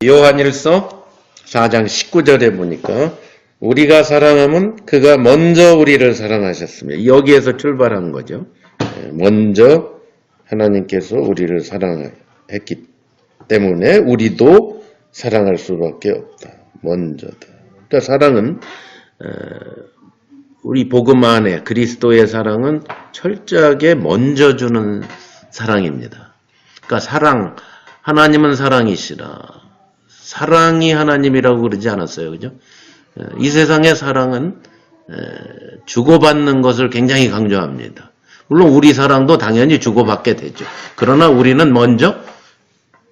요한일서 4장 19절에 보니까 우리가 사랑하면 그가 먼저 우리를 사랑하셨으며, 여기에서 출발한 거죠. 먼저 하나님께서 우리를 사랑했기 때문에 우리도 사랑할 수밖에 없다. 먼저다. 그러니까 사랑은 우리 복음 안에 그리스도의 사랑은 철저하게 먼저 주는 사랑입니다. 그러니까 사랑, 하나님은 사랑이시라. 사랑이 하나님이라고 그러지 않았어요. 그죠? 이 세상의 사랑은 주고받는 것을 굉장히 강조합니다. 물론 우리 사랑도 당연히 주고받게 되죠. 그러나 우리는 먼저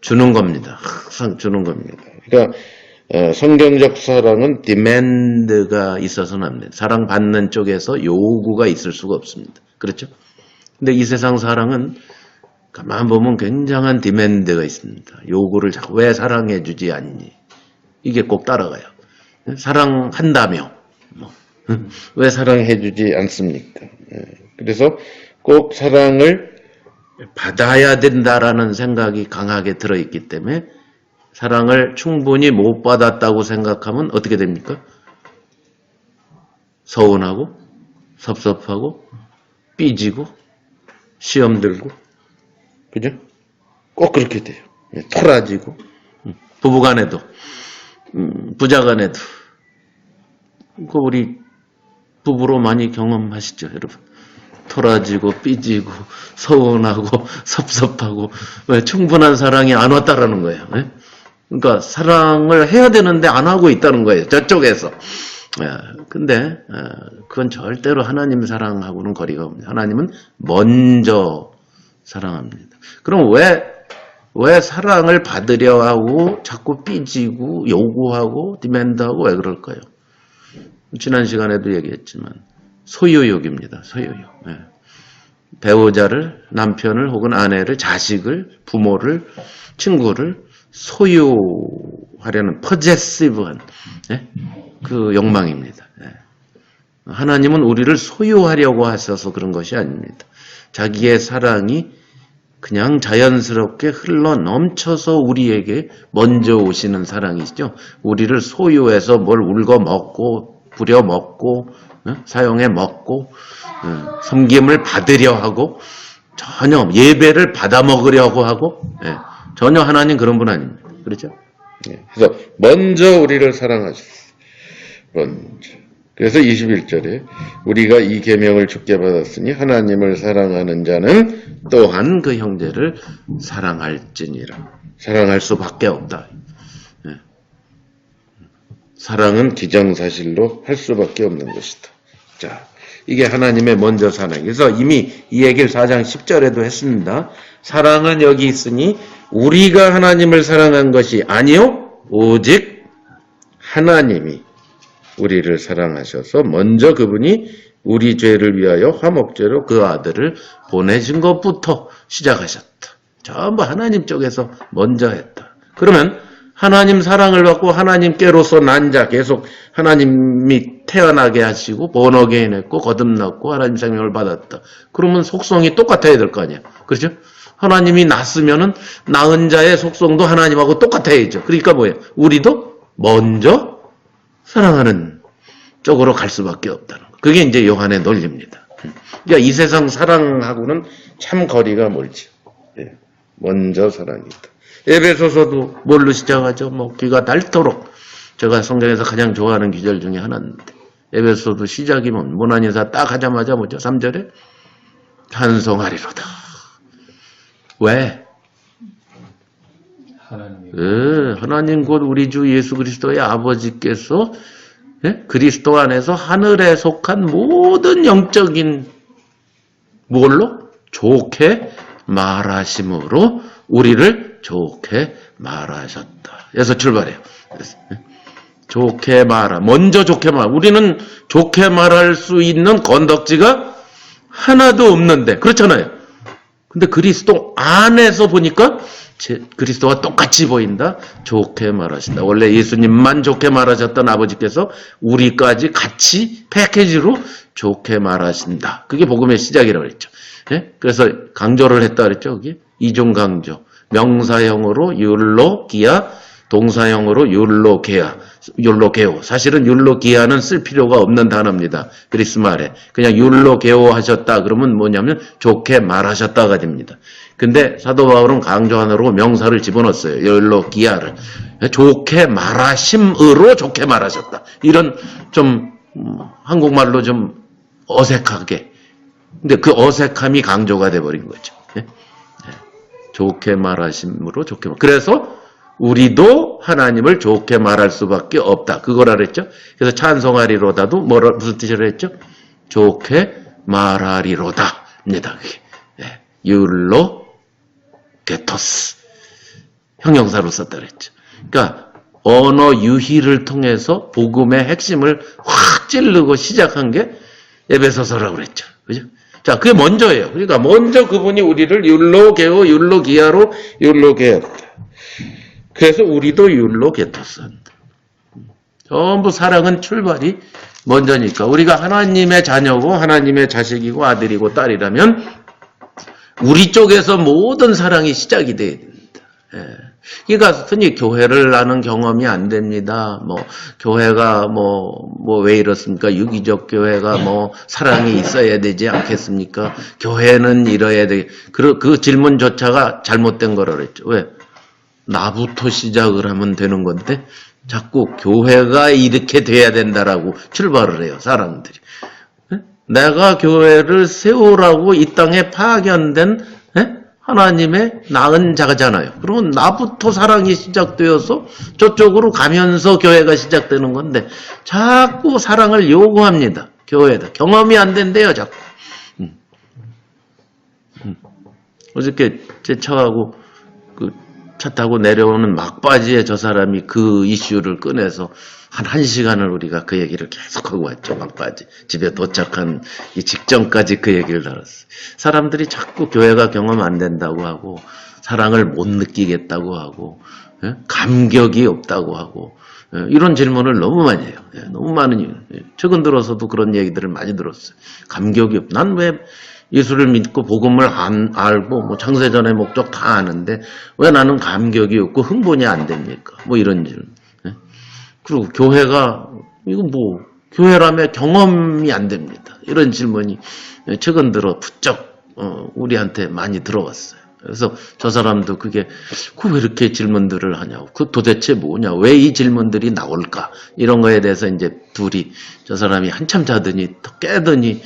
주는 겁니다. 항상 주는 겁니다. 그러니까 성경적 사랑은 디맨드가 있어서는 안 됩니다. 사랑받는 쪽에서 요구가 있을 수가 없습니다. 그렇죠? 근데 이 세상 사랑은 가만 보면 굉장한 디맨드가 있습니다. 요구를 자꾸 왜 사랑해 주지 않니? 이게 꼭 따라가요. 사랑한다며 왜 사랑해 주지 않습니까? 그래서 꼭 사랑을 받아야 된다라는 생각이 강하게 들어있기 때문에 사랑을 충분히 못 받았다고 생각하면 어떻게 됩니까? 서운하고 섭섭하고 삐지고 시험 들고, 그죠? 꼭 그렇게 돼요. 토라지고, 부부간에도, 부자간에도. 그 우리 부부로 많이 경험하시죠, 여러분? 토라지고, 삐지고, 서운하고, 섭섭하고, 왜 충분한 사랑이 안 왔다라는 거예요. 네? 그러니까 사랑을 해야 되는데 안 하고 있다는 거예요, 저쪽에서. 근데 그건 절대로 하나님 사랑하고는 거리가 없습니다. 하나님은 먼저 사랑합니다. 그럼 왜 사랑을 받으려 하고 자꾸 삐지고 요구하고 디맨드하고 왜 그럴까요? 지난 시간에도 얘기했지만 소유욕입니다. 소유욕. 배우자를, 남편을 혹은 아내를, 자식을, 부모를, 친구를 소유하려는 포제시브한 그 욕망입니다. 하나님은 우리를 소유하려고 하셔서 그런 것이 아닙니다. 자기의 사랑이 그냥 자연스럽게 흘러 넘쳐서 우리에게 먼저 오시는 사랑이시죠. 우리를 소유해서 뭘 울거 먹고 부려 먹고 사용해 먹고 섬김을 받으려 하고 전혀 예배를 받아 먹으려고 하고 전혀 하나님 그런 분 아닙니다. 그렇죠? 그래서 먼저 우리를 사랑하셨어요. 먼저. 그래서 21절에 우리가 이 계명을 주께 받았으니 하나님을 사랑하는 자는 또한 그 형제를 사랑할지니라. 사랑할 수밖에 없다. 사랑은 기정사실로 할 수밖에 없는 것이다. 자, 이게 하나님의 먼저 사랑. 그래서 이미 이 얘기를 4장 10절에도 했습니다. 사랑은 여기 있으니 우리가 하나님을 사랑한 것이 아니요 오직 하나님이 우리를 사랑하셔서 먼저 그분이 우리 죄를 위하여 화목제로 그 아들을 보내신 것부터 시작하셨다. 전부 하나님 쪽에서 먼저 했다. 그러면 하나님 사랑을 받고 하나님께로서 난 자, 계속 하나님이 태어나게 하시고 본어게인 했고 거듭났고 하나님 생명을 받았다. 그러면 속성이 똑같아야 될 거 아니야. 그렇죠? 하나님이 낳았으면은 낳은 자의 속성도 하나님하고 똑같아야죠. 그러니까 뭐예요? 우리도 먼저 사랑하는 쪽으로 갈 수밖에 없다는 거. 그게 이제 요한의 논리입니다. 그러니까 이 세상 사랑하고는 참 거리가 멀죠. 먼저 사랑이다. 에베소서도 뭘로 시작하죠? 귀가 닳도록. 제가 성경에서 가장 좋아하는 구절 중에 하나인데, 에베소서도 시작이면 문안인사 딱 하자마자 뭐죠? 3절에 찬송하리로다. 왜? 하나님 곧 우리 주 예수 그리스도의 아버지께서 그리스도 안에서 하늘에 속한 모든 영적인 뭘로? 좋게 말하심으로 우리를 좋게 말하셨다. 그래서 출발해요. 좋게 말하. 먼저 좋게 말. 우리는 좋게 말할 수 있는 건덕지가 하나도 없는데 그렇잖아요. 근데 그리스도 안에서 보니까 그리스도와 똑같이 보인다. 좋게 말하신다. 원래 예수님만 좋게 말하셨던 아버지께서 우리까지 같이 패키지로 좋게 말하신다. 그게 복음의 시작이라고 그랬죠. 그래서 강조를 했다 그랬죠. 그게 이중 강조. 명사형으로 율로 기아 동사형으로 율로게오. 사실은 율로기아는 쓸 필요가 없는 단어입니다. 그리스 말에. 그냥 율로게오 하셨다 그러면 뭐냐면 좋게 말하셨다가 됩니다. 근데 사도 바울은 강조하느라고 명사를 집어넣었어요. 율로기아를. 좋게 말하심으로 좋게 말하셨다. 이런 좀 한국말로 좀 어색하게. 근데 그 어색함이 강조가 돼버린 거죠. 좋게 말하심으로 좋게 말. 그래서 우리도 하나님을 좋게 말할 수밖에 없다. 그거라 그랬죠. 그래서 찬송하리로다도 무슨 뜻이라 했죠? 좋게 말하리로다. 입니다. 율로 게토스. 형용사로 썼다 그랬죠. 그러니까 언어 유희를 통해서 복음의 핵심을 확 찌르고 시작한 게 에베소서라고 그랬죠. 그죠? 자, 그게 먼저예요. 그러니까 먼저 그분이 우리를 율로게오, 율로기아로 율로게했다. 그래서 우리도 율로게토스 한다. 전부 사랑은 출발이 먼저니까. 우리가 하나님의 자녀고 하나님의 자식이고 아들이고 딸이라면 우리 쪽에서 모든 사랑이 시작이 돼야 됩니다. 그러니까 흔히 교회를 나는 경험이 안 됩니다. 교회가 왜 이렇습니까? 유기적 교회가 사랑이 있어야 되지 않겠습니까? 교회는 이뤄야 돼. 그 질문조차가 잘못된 거라 그랬죠. 왜? 나부터 시작을 하면 되는 건데 자꾸 교회가 이렇게 돼야 된다라고 출발을 해요. 사람들이. 내가 교회를 세우라고 이 땅에 파견된 하나님의 낳은 자잖아요. 그러면 나부터 사랑이 시작되어서 저쪽으로 가면서 교회가 시작되는 건데 자꾸 사랑을 요구합니다. 교회다. 경험이 안 된대요. 자꾸. 어저께 제 차하고 차 타고 내려오는 막바지에 저 사람이 그 이슈를 꺼내서 한 1시간을 우리가 그 얘기를 계속하고 왔죠. 막바지. 집에 도착한 이 직전까지 그 얘기를 들었어요. 사람들이 자꾸 교회가 경험 안 된다고 하고 사랑을 못 느끼겠다고 하고 감격이 없다고 하고 이런 질문을 너무 많이 해요. 너무 많은 이유. 최근 들어서도 그런 얘기들을 많이 들었어요. 감격이 없. 난 왜 예수를 믿고 복음을 알고 창세전의 목적 다 아는데 왜 나는 감격이 없고 흥분이 안 됩니까? 이런 질문. 그리고 교회가 이거 교회라며 경험이 안 됩니다. 이런 질문이 최근 들어 부쩍 우리한테 많이 들어왔어요. 그래서 저 사람도 왜 이렇게 질문들을 하냐고. 도대체 뭐냐. 왜 이 질문들이 나올까. 이런 거에 대해서 이제 둘이 저 사람이 한참 자더니 또 깨더니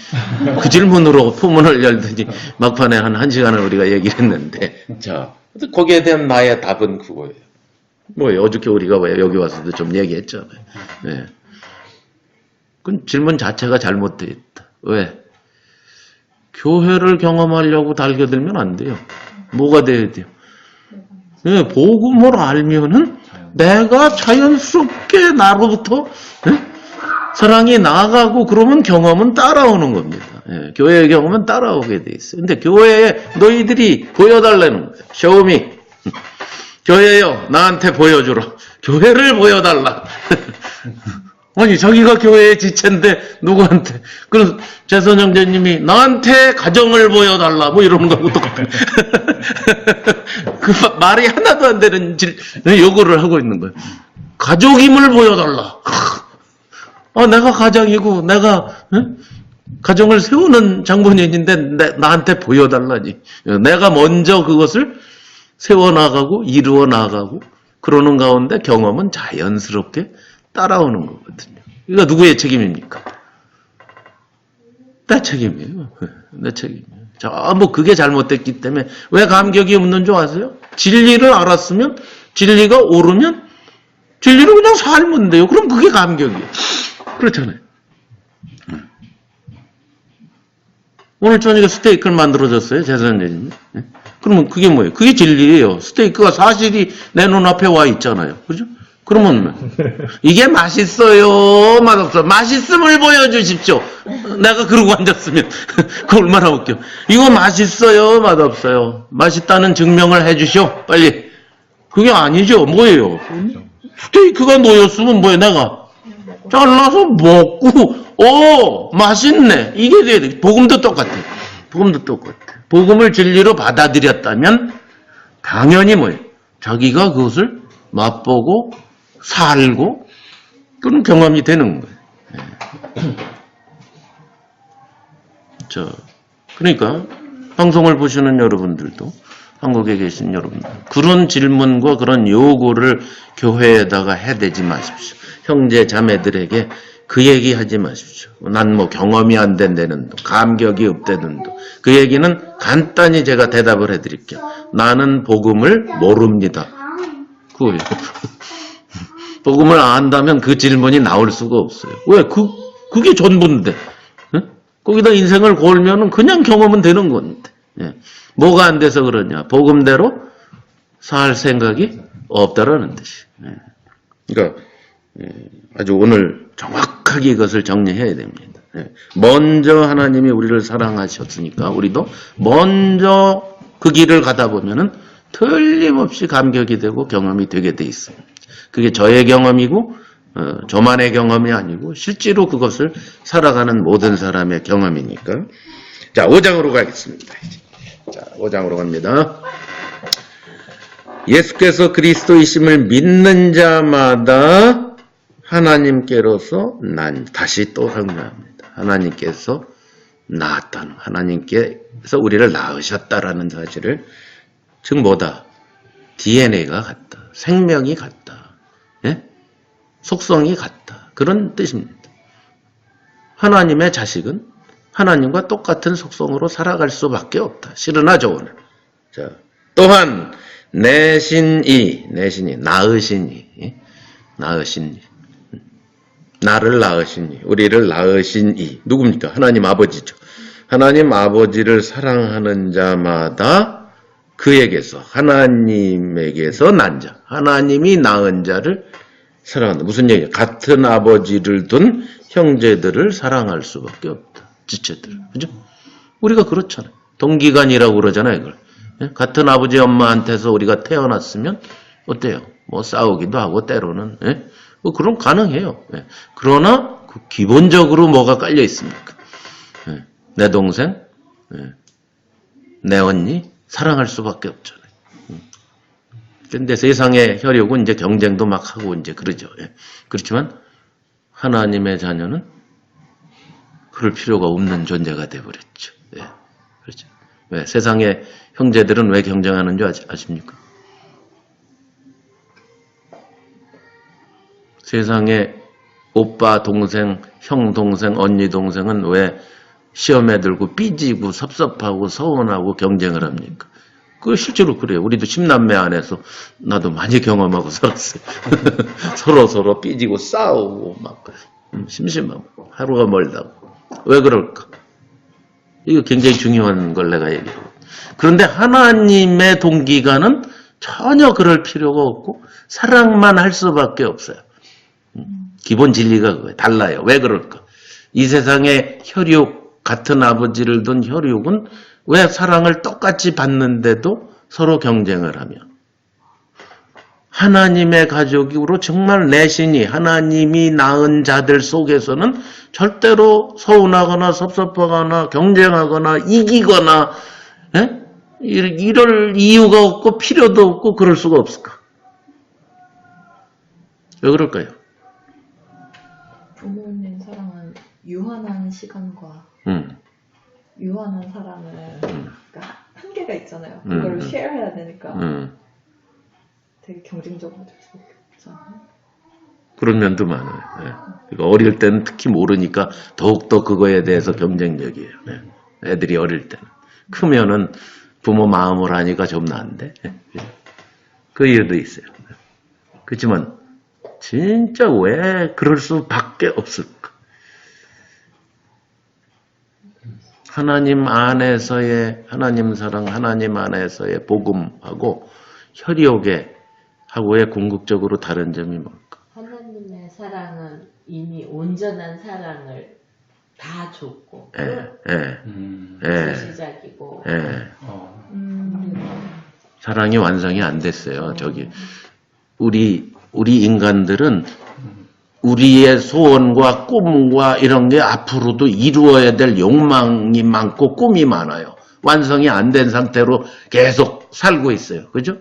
그 질문으로 포문을 열더니 막판에 한 1시간을 우리가 얘기를 했는데 자, 거기에 대한 나의 답은 그거예요. 어저께 우리가 왜 여기 와서도 좀 얘기했잖아요. 네. 그 질문 자체가 잘못되어 있다. 왜? 교회를 경험하려고 달겨들면 안 돼요. 뭐가 돼야 돼요? 네, 복음을 알면은 내가 자연스럽게 나로부터 사랑이 나아가고 그러면 경험은 따라오는 겁니다. 교회의 경험은 따라오게 돼 있어요. 근데 교회에 너희들이 보여달라는 거예요. 쇼미. 교회요, 나한테 보여주라. 교회를 보여달라. 아니, 자기가 교회의 지체인데, 누구한테. 그래서 재선 형제님이 나한테 가정을 보여달라. 이러는 거하고 똑같아요. 그 말이 하나도 안 되는 요구를 하고 있는 거예요. 가족임을 보여달라. 내가 가장이고, 내가, 가정을 세우는 장본인인데, 나한테 보여달라니. 내가 먼저 그것을 세워나가고, 이루어나가고, 그러는 가운데 경험은 자연스럽게 따라오는 거거든요. 이거 누구의 책임입니까? 내 책임이에요. 내 책임이에요. 전부 그게 잘못됐기 때문에 왜 감격이 없는 줄 아세요? 진리를 알았으면 진리가 옳으면 진리를 그냥 살면 돼요. 그럼 그게 감격이에요. 그렇잖아요. 오늘 저녁에 스테이크를 만들어줬어요. 재선생님. 그러면 그게 뭐예요? 그게 진리예요. 스테이크가 사실이 내 눈앞에 와 있잖아요. 그죠? 그러면 이게 맛있어요? 맛없어요? 맛있음을 보여주십시오. 내가 그러고 앉았으면 그거 얼마나 웃겨. 이거 맛있어요? 맛없어요? 맛있다는 증명을 해주시오. 빨리. 그게 아니죠. 뭐예요? 스테이크가 놓였으면 뭐예요? 내가 잘라서 먹고 맛있네. 이게 돼야 돼. 복음도 똑같아요. 복음도 똑같아요. 복음을 진리로 받아들였다면 당연히 뭐예요? 자기가 그것을 맛보고 살고 그런 경험이 되는 거예요. 그러니까 방송을 보시는 여러분들도 한국에 계신 여러분들 그런 질문과 그런 요구를 교회에다가 해대지 마십시오. 형제 자매들에게 그 얘기 하지 마십시오. 난 뭐 경험이 안 된다는 둥, 감격이 없다는 둥. 그 얘기는 간단히 제가 대답을 해드릴게요. 나는 복음을 모릅니다. 그거예요. 복음을 안다면 그 질문이 나올 수가 없어요. 왜? 그게 전부인데. 응? 거기다 인생을 걸면은 그냥 경험은 되는 건데. 예. 뭐가 안 돼서 그러냐? 복음대로 살 생각이 없다라는 뜻이. 예. 그러니까 아주 오늘 정확하게 이것을 정리해야 됩니다. 예. 먼저 하나님이 우리를 사랑하셨으니까 우리도 먼저 그 길을 가다 보면은 틀림없이 감격이 되고 경험이 되게 돼 있습니다. 그게 저의 경험이고 저만의 경험이 아니고 실제로 그것을 살아가는 모든 사람의 경험이니까. 자, 5장으로 가겠습니다. 자, 5장으로 갑니다. 예수께서 그리스도이심을 믿는 자마다 하나님께로서 다시 또 설명합니다. 하나님께서 낳았다는, 하나님께서 우리를 낳으셨다라는 사실을, 즉 뭐다? DNA가 같다. 생명이 같다. 예? 속성이 같다. 그런 뜻입니다. 하나님의 자식은 하나님과 똑같은 속성으로 살아갈 수밖에 없다. 실은하죠, 오늘. 자, 또한 내신이, 낳으시니, 나를 낳으시니, 우리를 낳으시니, 누굽니까? 하나님 아버지죠. 하나님 아버지를 사랑하는 자마다 그에게서, 하나님에게서 난 자, 하나님이 낳은 자를 사랑한다. 무슨 얘기야? 같은 아버지를 둔 형제들을 사랑할 수밖에 없다. 지체들. 그죠? 우리가 그렇잖아요. 동기간이라고 그러잖아요, 이걸. 예? 같은 아버지 엄마한테서 우리가 태어났으면 어때요? 뭐 싸우기도 하고 때로는 예? 뭐 그럼 가능해요. 예. 그러나 그 기본적으로 뭐가 깔려 있습니까? 예. 내 동생, 예. 내 언니 사랑할 수밖에 없잖아요. 근데 세상의 혈육은 이제 경쟁도 막 하고 이제 그러죠. 예. 그렇지만 하나님의 자녀는 그럴 필요가 없는 존재가 되어버렸죠. 예. 그렇죠. 왜? 세상의 형제들은 왜 경쟁하는 줄 아십니까? 세상의 오빠, 동생, 형, 동생, 언니, 동생은 왜 시험에 들고 삐지고 섭섭하고 서운하고 경쟁을 합니까? 그 실제로 그래요. 우리도 10남매 안에서 나도 많이 경험하고 살았어요. 서로 삐지고 싸우고 막 심심하고 하루가 멀다고. 왜 그럴까? 이거 굉장히 중요한 걸 내가 얘기해요. 그런데 하나님의 동기가는 전혀 그럴 필요가 없고 사랑만 할 수밖에 없어요. 기본 진리가 그거예요. 달라요. 왜 그럴까? 이 세상의 혈육, 같은 아버지를 둔 혈육은 왜 사랑을 똑같이 받는데도 서로 경쟁을 하며 하나님의 가족으로 정말 내신이 하나님이 낳은 자들 속에서는 절대로 서운하거나 섭섭하거나 경쟁하거나 이기거나 예? 이럴 이유가 없고 필요도 없고 그럴 수가 없을까? 왜 그럴까요? 부모님 사랑은 유한한 시간과 유한한 사랑을 그러니까 한계가 있잖아요. 그걸 쉐어해야 되니까 되게 경쟁적으로 될 수밖에 없잖아요. 그런 면도 많아요. 네. 그러니까 어릴 때는 특히 모르니까 더욱더 그거에 대해서 경쟁적이에요. 네. 애들이 어릴 때는. 크면은 부모 마음을 하니까 좀 나은데. 네. 그 이유도 있어요. 그렇지만 진짜 왜 그럴 수밖에 없을까? 하나님 안에서의 하나님 사랑, 하나님 안에서의 복음하고 혈육의 하고의 궁극적으로 다른 점이 뭘까? 하나님의 사랑은 이미 온전한 사랑을 다 줬고 시작이고 사랑이 완성이 안 됐어요. 저기 우리 인간들은 우리의 소원과 꿈과 이런 게 앞으로도 이루어야 될 욕망이 많고 꿈이 많아요. 완성이 안 된 상태로 계속 살고 있어요. 그죠?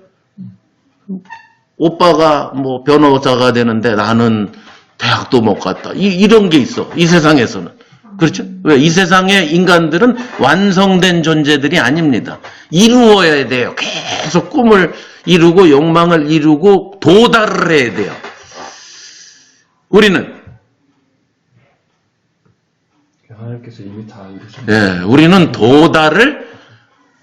오빠가 뭐 변호사가 되는데 나는 대학도 못 갔다. 이런 게 있어. 이 세상에서는. 그렇죠? 왜? 이 세상의 인간들은 완성된 존재들이 아닙니다. 이루어야 돼요. 계속 꿈을 이루고 욕망을 이루고 도달을 해야 돼요. 우리는 하나님께서 이미 다 이루셨습니다. 네, 우리는 도달을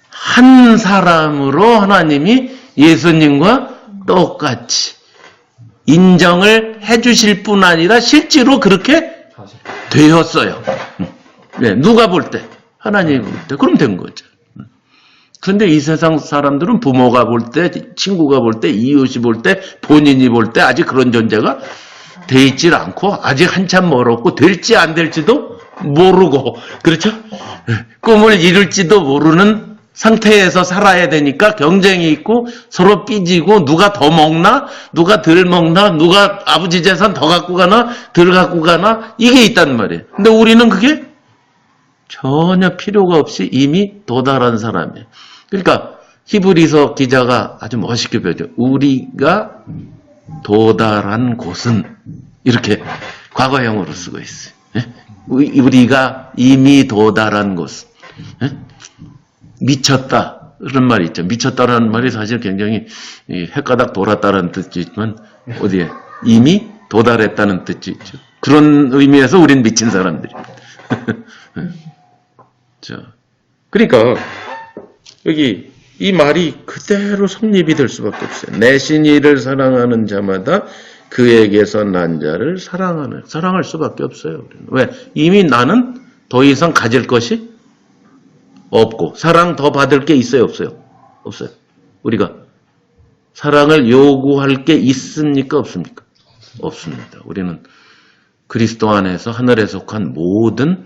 한 사람으로 하나님이 예수님과 똑같이 인정을 해주실 뿐 아니라 실제로 그렇게 사실. 되었어요. 네, 누가 볼 때? 하나님이 볼 때. 그럼 된 거죠. 그런데 이 세상 사람들은 부모가 볼 때, 친구가 볼 때, 이웃이 볼 때, 본인이 볼 때 아직 그런 존재가 돼 있질 않고 아직 한참 멀었고 될지 안 될지도 모르고 그렇죠? 꿈을 이룰지도 모르는 상태에서 살아야 되니까 경쟁이 있고 서로 삐지고 누가 더 먹나 누가 덜 먹나 누가 아버지 재산 더 갖고 가나 덜 갖고 가나 이게 있단 말이에요. 근데 우리는 그게 전혀 필요가 없이 이미 도달한 사람이에요. 그러니까 히브리서 기자가 아주 멋있게 표현해요. 우리가 도달한 곳은 이렇게 과거형으로 쓰고 있어요. 우리가 이미 도달한 곳. 미쳤다. 그런 말이 있죠. 미쳤다라는 말이 사실 굉장히 헷가닥 돌았다는 뜻이 있지만 어디에 이미 도달했다는 뜻이 있죠. 그런 의미에서 우린 미친 사람들입니다. 자, 그러니까 여기 이 말이 그대로 성립이 될 수밖에 없어요. 내신 이를 사랑하는 자마다 그에게서 난 자를 사랑할 수밖에 없어요. 왜? 이미 나는 더 이상 가질 것이 없고 사랑 더 받을 게 있어요? 없어요? 없어요. 우리가 사랑을 요구할 게 있습니까? 없습니까? 없습니다. 우리는 그리스도 안에서 하늘에 속한 모든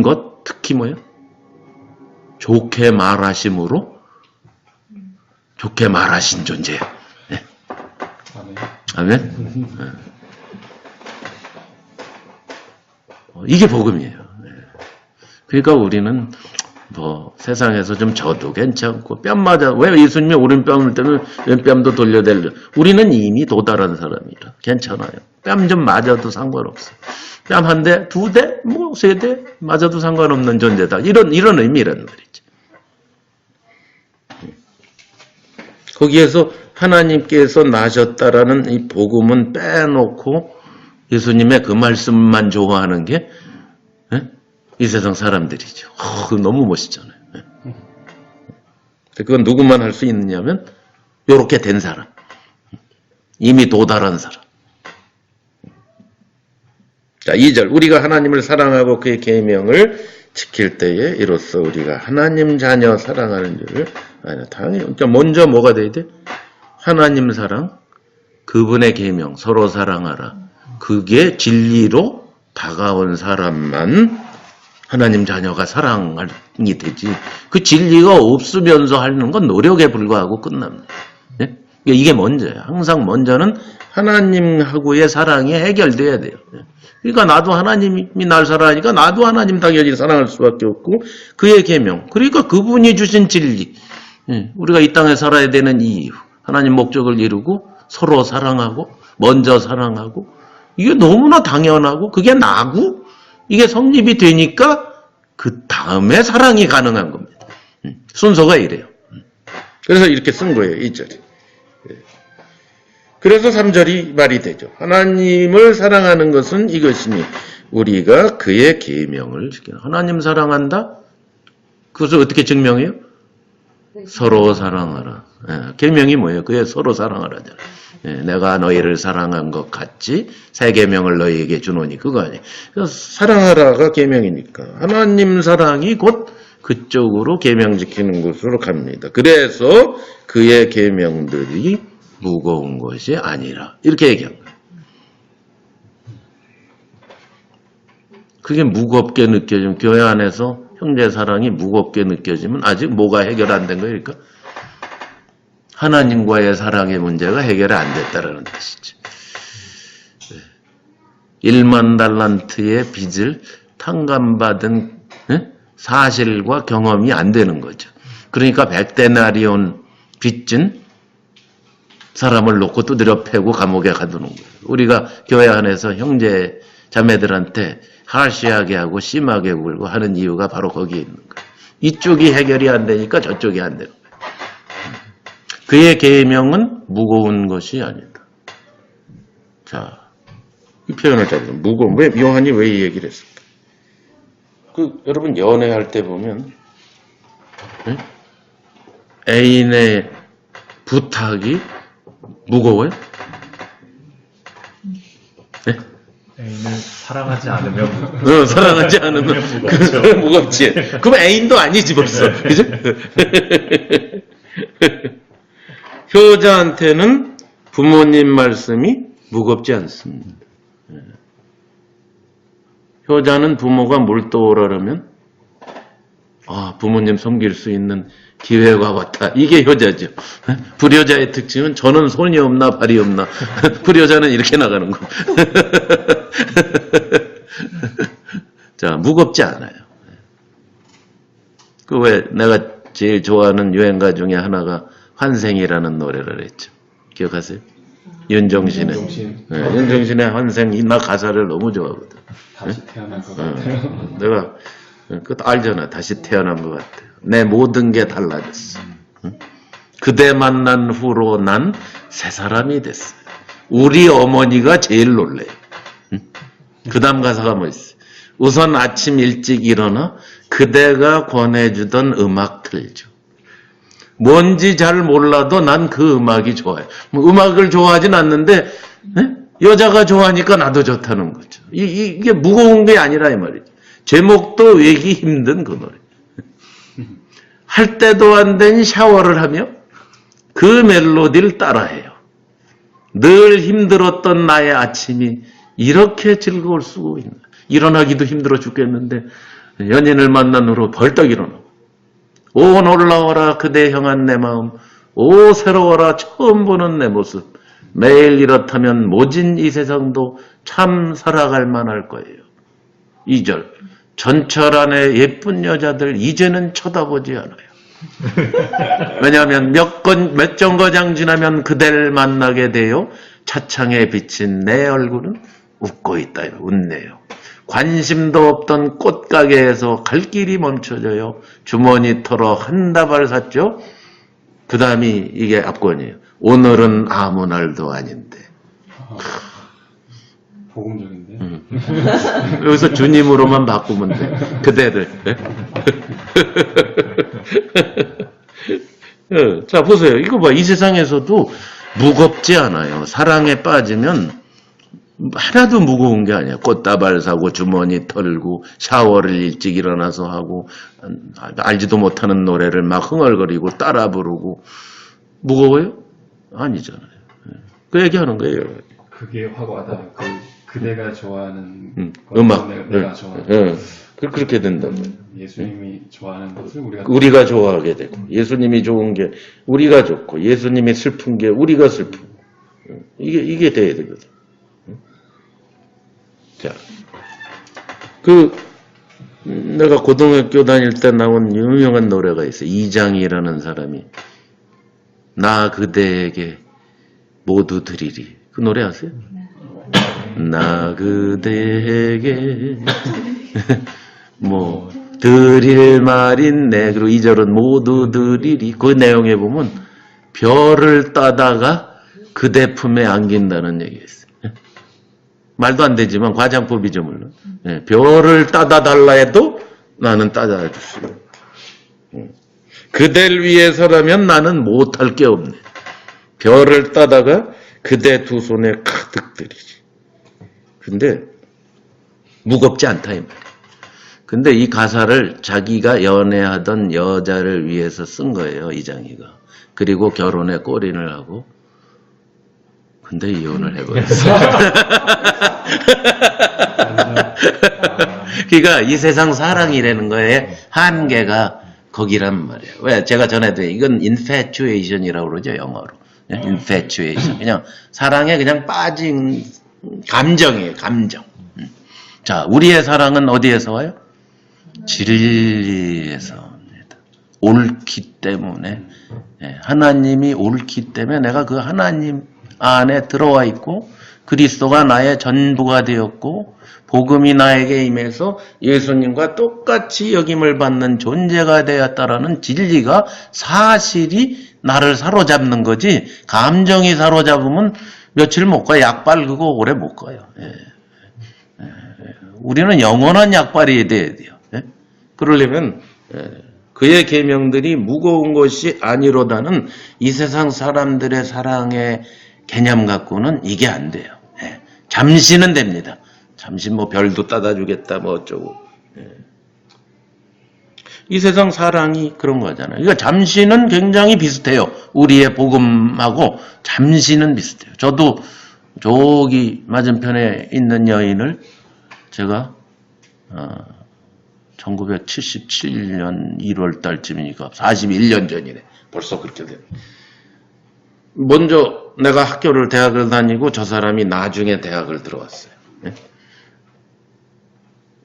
것 특히 뭐예요? 좋게 말하심으로 좋게 말하신 존재예요. 네. 아멘? 이게 복음이에요. 그러니까 우리는 뭐 세상에서 좀 져도 괜찮고 뺨 맞아 왜 예수님이 오른뺨을 때면 왼뺨도 돌려댈려 우리는 이미 도달한 사람이라 괜찮아요. 뺨 좀 맞아도 상관없어. 뺨 한 대, 두 대, 뭐 세 대 맞아도 상관없는 존재다. 이런 의미란 말이죠. 거기에서 하나님께서 나셨다라는 이 복음은 빼놓고 예수님의 그 말씀만 좋아하는 게 이 세상 사람들이죠. 너무 멋있잖아요. 그건 누구만 할 수 있느냐면 요렇게 된 사람. 이미 도달한 사람. 자, 2절. 우리가 하나님을 사랑하고 그의 계명을 지킬 때에 이로써 우리가 하나님 자녀 사랑하는 줄을 당연히 그러니까 먼저 뭐가 돼야 돼? 하나님 사랑, 그분의 계명, 서로 사랑하라. 그게 진리로 다가온 사람만 하나님 자녀가 사랑이 되지. 그 진리가 없으면서 하는 건 노력에 불과하고 끝납니다. 네? 이게 먼저예요. 항상 먼저는 하나님하고의 사랑이 해결돼야 돼요. 그러니까 나도 하나님이 날 사랑하니까 나도 하나님 당연히 사랑할 수밖에 없고 그의 계명. 그러니까 그분이 주신 진리. 우리가 이 땅에 살아야 되는 이유. 하나님 목적을 이루고 서로 사랑하고 먼저 사랑하고 이게 너무나 당연하고 그게 나고 이게 성립이 되니까 그 다음에 사랑이 가능한 겁니다. 순서가 이래요. 그래서 이렇게 쓴 거예요. 2절이. 그래서 3절이 말이 되죠. 하나님을 사랑하는 것은 이것이니 우리가 그의 계명을 지키는. 하나님 사랑한다? 그것을 어떻게 증명해요? 서로 사랑하라. 계명이 뭐예요? 그게 서로 사랑하라잖아요. 내가 너희를 사랑한 것 같이 새 계명을 너희에게 주노니 그거 아니에요. 그래서 사랑하라가 계명이니까 하나님 사랑이 곧 그쪽으로 계명 지키는 곳으로 갑니다. 그래서 그의 계명들이 무거운 것이 아니라 이렇게 얘기한 거예요. 그게 무겁게 느껴지면 교회 안에서 형제 사랑이 무겁게 느껴지면 아직 뭐가 해결 안 된 거예요? 그러니까 하나님과의 사랑의 문제가 해결이 안 됐다는 뜻이죠. 1만 달란트의 빚을 탕감받은 사실과 경험이 안 되는 거죠. 그러니까 100데나리온 빚진 사람을 놓고 두드려 패고 감옥에 가두는 거예요. 우리가 교회 안에서 형제 자매들한테 하시하게 하고 심하게 굴고 하는 이유가 바로 거기에 있는 거예요. 이쪽이 해결이 안 되니까 저쪽이 안 되는 거예요. 그의 계명은 무거운 것이 아니다. 자, 이 표현을 잘 보세요. 무거운. 왜 요한이 왜 이 얘기를 했을까? 여러분 연애할 때 보면 응? 애인의 부탁이 무거워요? 네? 애인을 사랑하지 않으면 사랑하지 않으면 무겁지. 그럼 애인도 아니지 벌써. 그죠? 효자한테는 부모님 말씀이 무겁지 않습니다. 효자는 부모가 몰두오라 그러면 부모님 섬길 수 있는 기회가 왔다. 이게 효자죠. 불효자의 특징은 저는 손이 없나 발이 없나. 불효자는 이렇게 나가는 거. 자, 무겁지 않아요. 왜 내가 제일 좋아하는 유행가 중에 하나가 환생이라는 노래를 했죠. 기억하세요? 윤종신의. 윤종신의 환생. 나 가사를 너무 좋아하거든. 다시 태어날 것 같아요. 내가 그것도 알잖아. 다시 태어난 것 같아요. 내 모든 게 달라졌어. 그대 만난 후로 난 새 사람이 됐어요. 우리 어머니가 제일 놀래요. 그 다음 가사가 뭐 있어요? 우선 아침 일찍 일어나 그대가 권해주던 음악 틀죠. 뭔지 잘 몰라도 난 그 음악이 좋아요. 음악을 좋아하진 않는데 여자가 좋아하니까 나도 좋다는 거죠. 이게 무거운 게 아니라 이 말이죠. 제목도 외기 힘든 그 노래. 할 때도 안 된 샤워를 하며 그 멜로디를 따라해요. 늘 힘들었던 나의 아침이 이렇게 즐거울 수가 있나. 일어나기도 힘들어 죽겠는데 연인을 만난 후로 벌떡 일어나고 오 놀라워라 그대 향한 내 마음 오 새로워라 처음 보는 내 모습 매일 이렇다면 모진 이 세상도 참 살아갈 만할 거예요. 2절 전철 안에 예쁜 여자들 이제는 쳐다보지 않아요. 왜냐하면 몇 정거장 지나면 그댈 만나게 돼요. 차창에 비친 내 얼굴은 웃고 있다. 웃네요. 관심도 없던 꽃가게에서 갈 길이 멈춰져요. 주머니 털어 한 다발 샀죠. 그 다음이 이게 앞권이에요. 오늘은 아무 날도 아닌데. 복음적인데. 여기서 주님으로만 바꾸면 돼. 그대를. 자 보세요. 이거 봐. 이 세상에서도 무겁지 않아요. 사랑에 빠지면 하나도 무거운 게 아니야. 꽃다발 사고 주머니 털고 샤워를 일찍 일어나서 하고 알지도 못하는 노래를 막 흥얼거리고 따라 부르고 무거워요? 아니잖아요. 그 얘기하는 거예요. 그게 확 와닿아요. 그대가 좋아하는 음악. 내가 좋아하는 그렇게 된다고요. 예수님이 좋아하는 것을 우리가 좋아하게 되고 예수님이 좋은 게 우리가 좋고 예수님이 슬픈 게 우리가 슬프고 이게 돼야 되거든. 자, 내가 고등학교 다닐 때 나온 유명한 노래가 있어요. 이장이라는 사람이 나 그대에게 모두 드리리. 그 노래 아세요? 나 그대에게 뭐 드릴 말인네. 그리고 2절은 모두 드리리. 그 내용에 보면 별을 따다가 그대 품에 안긴다는 얘기가 있어요. 말도 안 되지만 과장법이죠 물론. 별을 따다 달라 해도 나는 따다 줄 수 있는. 그댈 위해서라면 나는 못할 게 없네. 별을 따다가 그대 두 손에 가득 들이지. 근데 무겁지 않다 이 말이야. 근데 이 가사를 자기가 연애하던 여자를 위해서 쓴 거예요. 이장이가. 그리고 결혼에 골인을 하고 근데 이혼을 해버렸어. 그러니까 이 세상 사랑이라는 거에 한계가 거기란 말이에요. 왜? 제가 전에도 이건 infatuation이라고 그러죠, 영어로. infatuation. 그냥 사랑에 그냥 빠진 감정이에요, 감정. 자, 우리의 사랑은 어디에서 와요? 진리에서 옵니다. 옳기 때문에, 하나님이 옳기 때문에 내가 그 하나님 안에 들어와 있고 그리스도가 나의 전부가 되었고 복음이 나에게 임해서 예수님과 똑같이 여김을 받는 존재가 되었다라는 진리가 사실이 나를 사로잡는 거지, 감정이 사로잡으면 며칠 못 가. 약발 그거 오래 못 가요. 우리는 영원한 약발이 돼야 돼요. 그러려면 그의 계명들이 무거운 것이 아니로다는 이 세상 사람들의 사랑의 개념 갖고는 이게 안 돼요. 잠시는 됩니다. 잠시 뭐 별도 따다 주겠다 뭐 어쩌고. 이 세상 사랑이 그런 거잖아요. 그러니까 잠시는 굉장히 비슷해요. 우리의 복음하고 잠시는 비슷해요. 저도 저기 맞은편에 있는 여인을 제가 1977년 1월 달쯤이니까 41년 전이네. 벌써 그렇게 됐네. 먼저 내가 학교를 대학을 다니고 저 사람이 나중에 대학을 들어왔어요.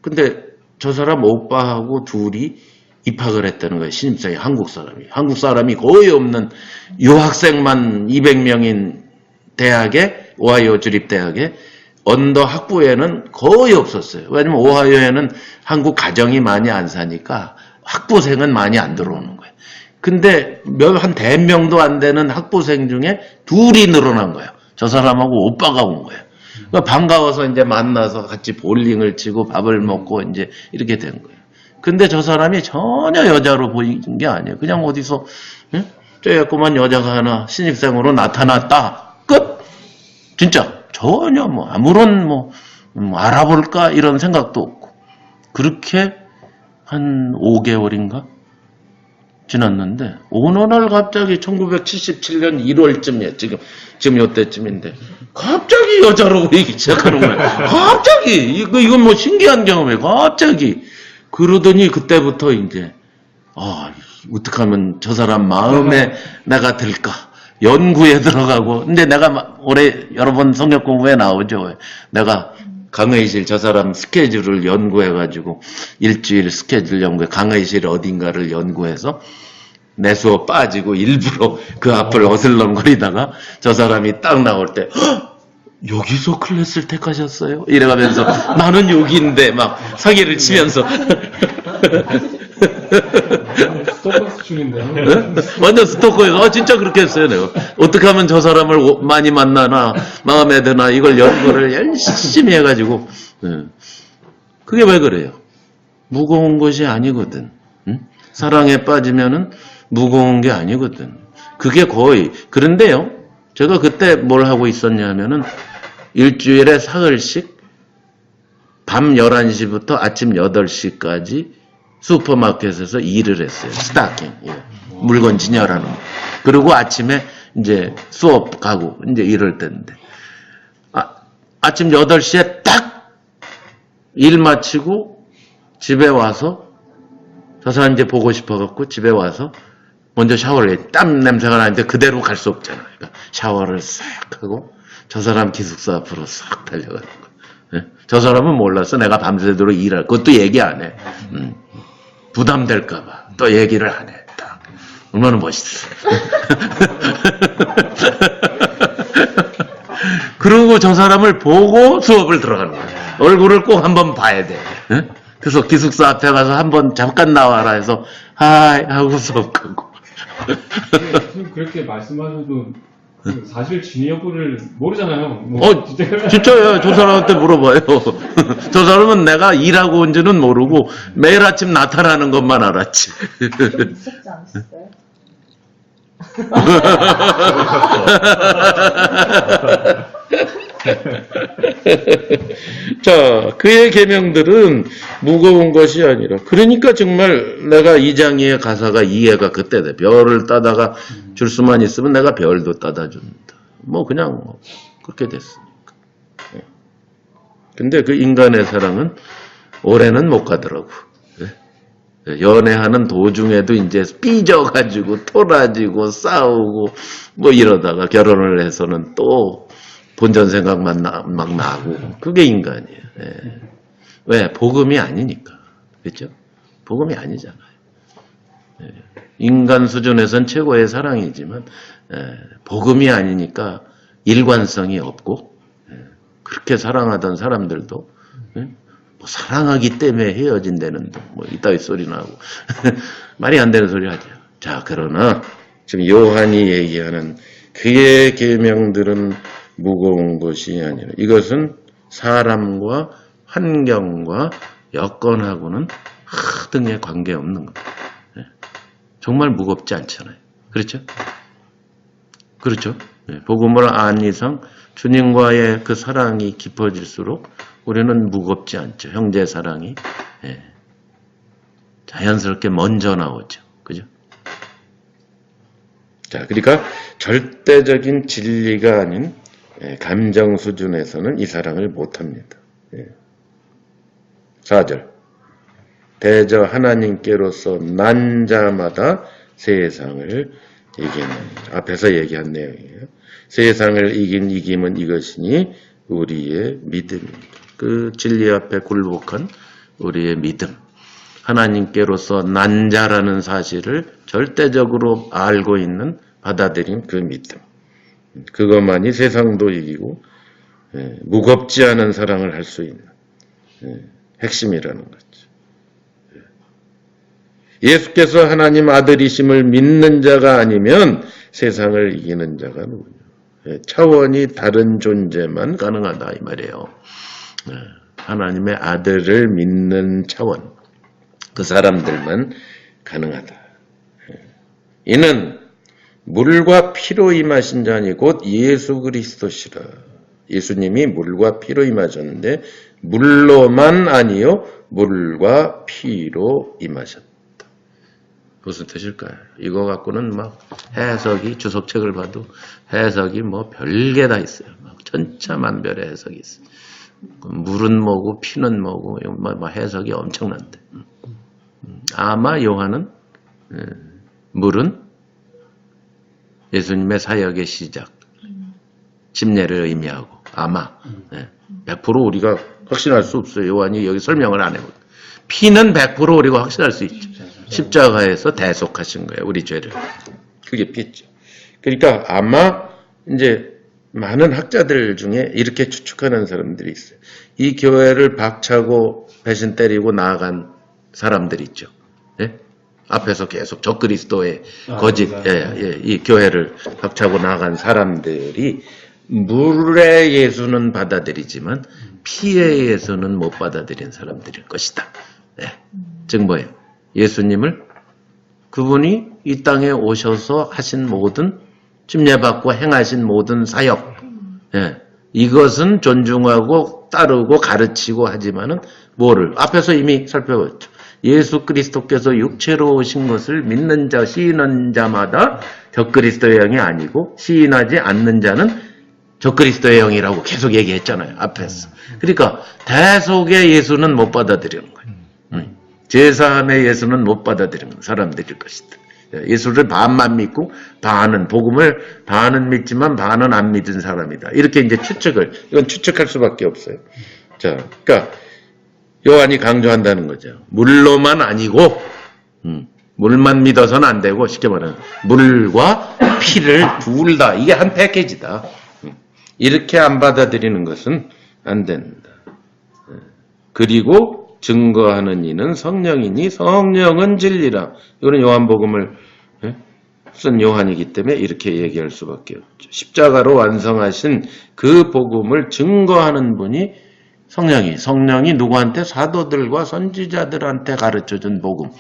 근데 저 사람 오빠하고 둘이 입학을 했다는 거예요. 신입생이 한국 사람이 거의 없는 유학생만 200명인 대학에, 오하이오 주립대학에 언더 학부에는 거의 없었어요. 왜냐면 오하이오에는 한국 가정이 많이 안 사니까 학부생은 많이 안 들어오는 거예요. 근데 한 100명도 안 되는 학부생 중에 둘이 늘어난 거예요. 저 사람하고 오빠가 온 거예요. 그러니까 반가워서 이제 만나서 같이 볼링을 치고 밥을 먹고 이제 이렇게 된 거예요. 근데 저 사람이 전혀 여자로 보이는 게 아니에요. 그냥 어디서 쬐꼬만 여자가 하나 신입생으로 나타났다. 끝! 진짜 전혀 뭐 아무런 뭐 알아볼까 이런 생각도 없고. 그렇게 한 5개월인가 지났는데 어느 날 갑자기 1977년 1월쯤이에요. 지금 요때쯤인데 갑자기 여자로 보이기 시작하는 거예요. 갑자기 이건 뭐 신기한 경험이에요. 갑자기 그러더니 그때부터 이제 어떻게 하면 저 사람 마음에 내가 들까 연구에 들어가고. 근데 내가 올해 여러 번 성경 공부에 나오죠. 내가 강의실 저 사람 스케줄을 연구해가지고 일주일 스케줄 연구해 강의실 어딘가를 연구해서 내 수업 빠지고 일부러 그 앞을 어슬렁거리다가 저 사람이 딱 나올 때 여기서 클래스를 택하셨어요? 이래가면서 나는 여기인데 막 사기를 치면서 스토커스 중인데요. 완전 스토커에서 진짜 그렇게 했어요. 내가 어떻게 하면 저 사람을 많이 만나나 마음에 드나 이걸 연구를 열심히 해가지고. 그게 왜 그래요? 무거운 것이 아니거든. 사랑에 빠지면은 무거운 게 아니거든. 그게 거의. 그런데요, 제가 그때 뭘 하고 있었냐면은 일주일에 사흘씩 밤 11시부터 아침 8시까지 슈퍼마켓에서 일을 했어요. 스타킹. 물건 진열하는 거. 그리고 아침에 이제 수업 가고 이제 이럴 때인데. 아침 8시에 딱 일 마치고 집에 와서 저 사람 이제 보고 싶어갖고 집에 와서 먼저 샤워를 해. 땀 냄새가 나는데 그대로 갈 수 없잖아요. 그러니까 샤워를 싹 하고 저 사람 기숙사 앞으로 싹 달려가는 거예요. 저 사람은 몰랐어. 내가 밤새도록 일할. 그것도 얘기 안 해. 부담될까봐 또 얘기를 안 해. 딱. 얼마나 멋있어. 그리고 저 사람을 보고 수업을 들어가는 거예요. 얼굴을 꼭 한번 봐야 돼. 그래서 기숙사 앞에 가서 한번 잠깐 나와라 해서 하이 하고 수업 가고. 그렇게 말씀하셔도 사실 진위 여부를 모르잖아요. 진짜요. 저 사람한테 물어봐요. 저 사람은 내가 일하고 온지는 모르고 매일 아침 나타나는 것만 알았지. 무섭지 않으셨어요? 자, 그의 계명들은 무거운 것이 아니라. 그러니까 정말 내가 이장이의 가사가 이해가 그때 돼. 별을 따다가 줄 수만 있으면 내가 별도 따다 준다. 뭐 그냥 뭐 그렇게 됐으니까. 근데 그 인간의 사랑은 오래는 못 가더라고. 연애하는 도중에도 이제 삐져가지고 토라지고 싸우고 뭐 이러다가 결혼을 해서는 또 본전 생각만 막 나고. 그게 인간이에요. 왜? 복음이 아니니까. 그렇죠? 복음이 아니잖아요. 인간 수준에선 최고의 사랑이지만 복음이 아니니까 일관성이 없고 그렇게 사랑하던 사람들도 뭐 사랑하기 때문에 헤어진다는 뭐 이따위 소리 나고 말이 안 되는 소리 하죠. 자, 그러나 지금 요한이 얘기하는 그의 계명들은 무거운 것이 아니라 이것은 사람과 환경과 여건하고는 하등에 관계없는 겁니다. 정말 무겁지 않잖아요. 그렇죠? 그렇죠? 복음을 안 이상 주님과의 그 사랑이 깊어질수록 우리는 무겁지 않죠. 형제 사랑이 자연스럽게 먼저 나오죠. 그죠? 자, 그러니까 절대적인 진리가 아닌 감정 수준에서는 이 사랑을 못합니다. 4절 대저 하나님께로서 난 자마다 세상을 이기는 앞에서 얘기한 내용이에요. 세상을 이긴 이김은 이것이니 우리의 믿음입니다. 그 진리 앞에 굴복한 우리의 믿음. 하나님께로서 난 자라는 사실을 절대적으로 알고 있는 받아들인 그 믿음. 그것만이 세상도 이기고 무겁지 않은 사랑을 할 수 있는 핵심이라는 거죠. 예수께서 하나님 아들이심을 믿는 자가 아니면 세상을 이기는 자가 누구냐. 차원이 다른 존재만 가능하다 이 말이에요. 하나님의 아들을 믿는 차원. 그 사람들만 가능하다. 이는 물과 피로 임하신 자니 곧 예수 그리스도시라. 예수님이 물과 피로 임하셨는데 물로만 아니요 물과 피로 임하셨다. 무슨 뜻일까요? 이거 갖고는 막 해석이 주석책을 봐도 해석이 뭐 별게 다 있어요. 막 천차만별의 해석이 있어요. 물은 뭐고 피는 뭐고 뭐 해석이 엄청난데. 아마 요한은 물은 예수님의 사역의 시작, 침례를 의미하고 아마 100% 우리가 확신할 수 없어요. 요한이 여기 설명을 안 해요. 피는 100% 우리가 확신할 수 있죠. 십자가에서 대속하신 거예요. 우리 죄를. 그게 피죠. 그러니까 아마 이제 많은 학자들 중에 이렇게 추측하는 사람들이 있어요. 이 교회를 박차고 배신 때리고 나아간 사람들 있죠. 예? 앞에서 계속 적그리스도의 거짓, 이 교회를 박차고 나간 사람들이 물의 예수는 받아들이지만 피의 예수는 못 받아들인 사람들일 것이다. 즉 뭐예요? 예수님을 그분이 이 땅에 오셔서 하신 모든 침례받고 행하신 모든 사역, 이것은 존중하고 따르고 가르치고 하지만은 뭐를 앞에서 이미 살펴봤죠. 예수 그리스도께서 육체로 오신 것을 믿는 자, 시인하는 자마다 적그리스도의 영이 아니고 시인하지 않는 자는 적그리스도의 영이라고 계속 얘기했잖아요. 앞에서. 그러니까 대속의 예수는 못 받아들이는 거예요. 제사함의 예수는 못 받아들이는 사람들일 것이다. 예수를 반만 믿고 반은 복음을 반은 믿지만 반은 안 믿은 사람이다. 이렇게 이제 이건 추측할 수밖에 없어요. 자, 그러니까 요한이 강조한다는 거죠. 물로만 아니고 물만 믿어서는 안 되고 쉽게 말하면 물과 피를 둘 다 이게 한 패키지다. 이렇게 안 받아들이는 것은 안 된다. 그리고 증거하는 이는 성령이니 성령은 진리라. 이거는 요한복음을 쓴 요한이기 때문에 이렇게 얘기할 수밖에 없죠. 십자가로 완성하신 그 복음을 증거하는 분이 성령이 누구한테? 사도들과 선지자들한테 가르쳐준 복음.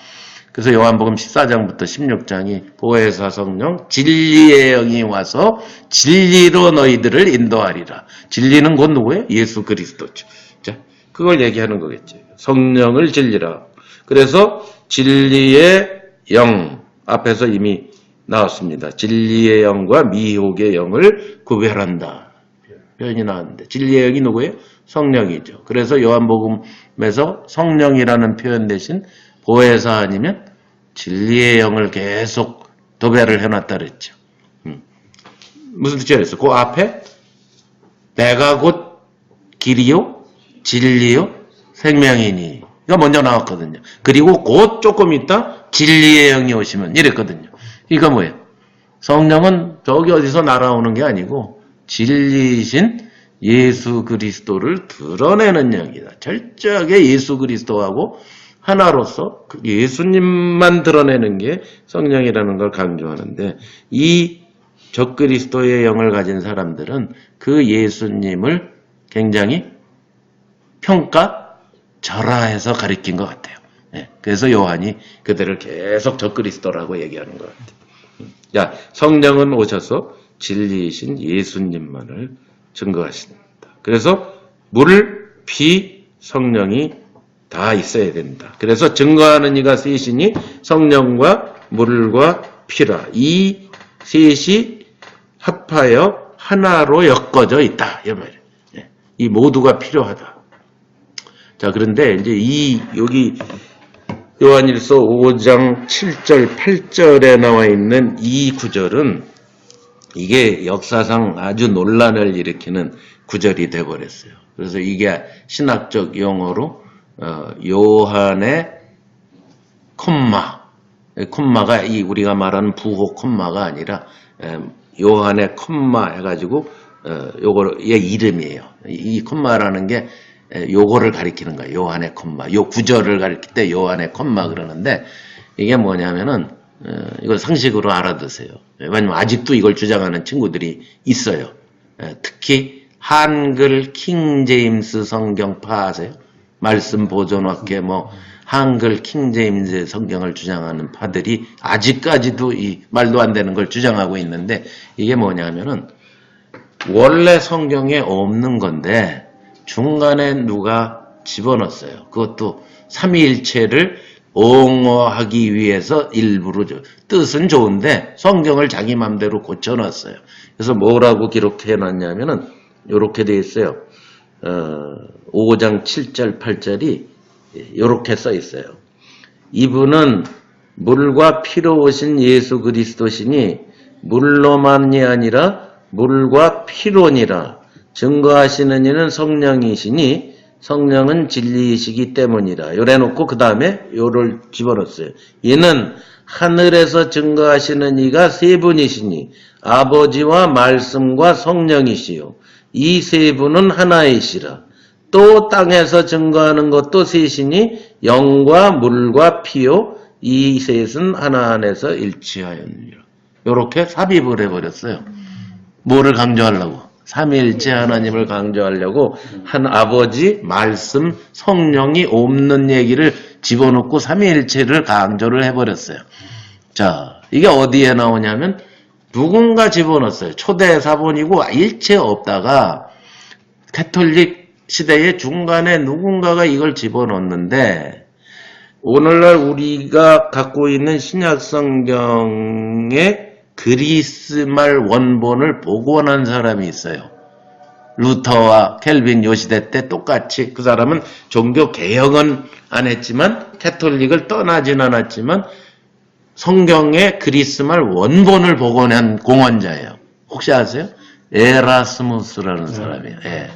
그래서 요한복음 14장부터 16장이 보혜사 성령 진리의 영이 와서 진리로 너희들을 인도하리라. 진리는 곧 누구예요? 예수 그리스도죠. 자, 그걸 얘기하는 거겠죠. 성령을 진리라. 그래서 진리의 영 앞에서 이미 나왔습니다. 진리의 영과 미혹의 영을 구별한다. 표현이 나왔는데 진리의 영이 누구예요? 성령이죠. 그래서 요한복음에서 성령이라는 표현 대신 보혜사 아니면 진리의 영을 계속 도배를 해놨다 그랬죠. 무슨 뜻이었어요? 그 앞에 내가 곧 길이요 진리요 생명이니 이가 먼저 나왔거든요. 그리고 곧 조금 있다 진리의 영이 오시면 이랬거든요. 이거 뭐예요? 성령은 저기 어디서 날아오는 게 아니고 진리이신 예수 그리스도를 드러내는 영이다. 철저하게 예수 그리스도하고 하나로서 예수님만 드러내는 게 성령이라는 걸 강조하는데, 이 적그리스도의 영을 가진 사람들은 그 예수님을 굉장히 평가절하해서 가리킨 것 같아요. 그래서 요한이 그들을 계속 적그리스도라고 얘기하는 것 같아요. 자, 성령은 오셔서 진리이신 예수님만을 증거하신다. 그래서 물, 피, 성령이 다 있어야 된다. 그래서 증거하는 이가 셋이니 성령과 물과 피라. 이 셋이 합하여 하나로 엮어져 있다. 이 말이에요. 이 모두가 필요하다. 자, 그런데 이제 여기 요한일서 5장 7절, 8절에 나와 있는 이 구절은 이게 역사상 아주 논란을 일으키는 구절이 되어버렸어요. 그래서 이게 신학적 용어로 요한의 콤마가 우리가 말하는 부호 콤마가 아니라 요한의 콤마 해가지고 요거의 이름이에요. 이 콤마라는 게 요거를 가리키는 거예요. 요한의 콤마. 요 구절을 가리킬 때 요한의 콤마 그러는데, 이게 뭐냐면은 이걸 상식으로 알아두세요. 왜냐면 아직도 이걸 주장하는 친구들이 있어요. 특히 한글 킹제임스 성경파 아세요? 말씀 보존학계 한글 킹제임스 성경을 주장하는 파들이 아직까지도 이 말도 안 되는 걸 주장하고 있는데, 이게 뭐냐면은 원래 성경에 없는 건데 중간에 누가 집어넣었어요. 그것도 삼위일체를 옹호하기 위해서 일부러 뜻은 좋은데 성경을 자기 맘대로 고쳐놨어요. 그래서 뭐라고 기록해놨냐면은 이렇게 돼 있어요. 5장 7절 8절이 이렇게 써 있어요. 이분은 물과 피로 오신 예수 그리스도시니 물로만이 아니라 물과 피로니라. 증거하시는 이는 성령이시니 성령은 진리이시기 때문이라. 요래 놓고 그 다음에 요를 집어넣었어요. 이는 하늘에서 증거하시는 이가 세 분이시니 아버지와 말씀과 성령이시요. 이 세 분은 하나이시라. 또 땅에서 증거하는 것도 셋이니 영과 물과 피요. 이 셋은 하나 안에서 일치하였느니라. 요렇게 삽입을 해버렸어요. 뭐를 강조하려고? 삼위일체 하나님을 강조하려고 한 아버지, 말씀, 성령이 없는 얘기를 집어넣고 삼위일체를 강조를 해버렸어요. 자, 이게 어디에 나오냐면 누군가 집어넣었어요. 초대 사본이고 일체 없다가 가톨릭 시대의 중간에 누군가가 이걸 집어넣었는데, 오늘날 우리가 갖고 있는 신약 성경의 그리스말 원본을 복원한 사람이 있어요. 루터와 켈빈 요 시대 때 똑같이, 그 사람은 종교 개혁은 안 했지만 캐톨릭을 떠나진 않았지만 성경의 그리스말 원본을 복원한 공헌자예요. 혹시 아세요? 에라스무스라는 사람이에요. 예.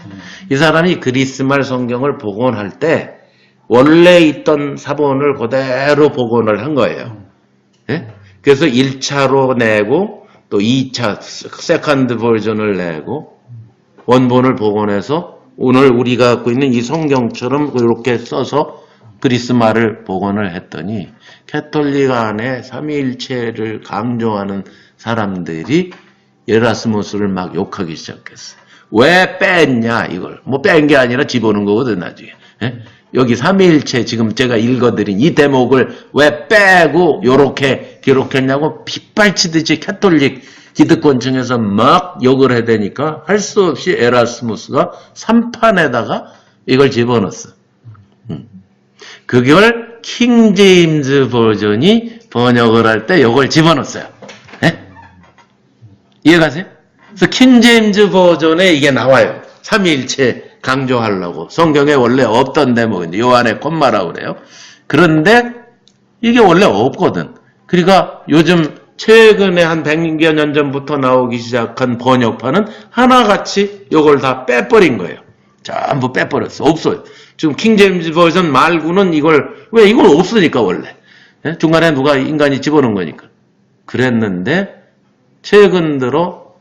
이 사람이 그리스말 성경을 복원할 때 원래 있던 사본을 그대로 복원을 한 거예요. 예? 그래서 1차로 내고 또 2차 세컨드 버전을 내고 원본을 복원해서 오늘 우리가 갖고 있는 이 성경처럼 이렇게 써서 그리스말을 복원을 했더니 캐톨릭 안에 삼위일체를 강조하는 사람들이 에라스무스를 막 욕하기 시작했어요. 왜 뺐냐 이걸. 뭐 뺀 게 아니라 집어넣은 거거든 나중에. 예? 여기 삼위일체 지금 제가 읽어드린 이 대목을 왜 빼고 요렇게 기록했냐고 빗발치듯이 캐톨릭 기득권층에서 막 욕을 해대니까 할 수 없이 에라스무스가 3판에다가 이걸 집어넣었어. 그걸 킹제임스 버전이 번역을 할 때 이걸 집어넣었어요. 네? 이해가세요? 그래서 킹제임스 버전에 이게 나와요. 삼위일체 강조하려고. 성경에 원래 없던 대목인데 요한의 콤마라고 그래요. 그런데 이게 원래 없거든. 그러니까 요즘 최근에 한 100여 년 전부터 나오기 시작한 번역판은 하나같이 요걸 다 빼버린 거예요. 전부 빼버렸어. 없어요. 지금 킹제임스 버전 말고는 이걸 없으니까 원래. 예? 중간에 누가 인간이 집어넣은 거니까. 그랬는데 최근 들어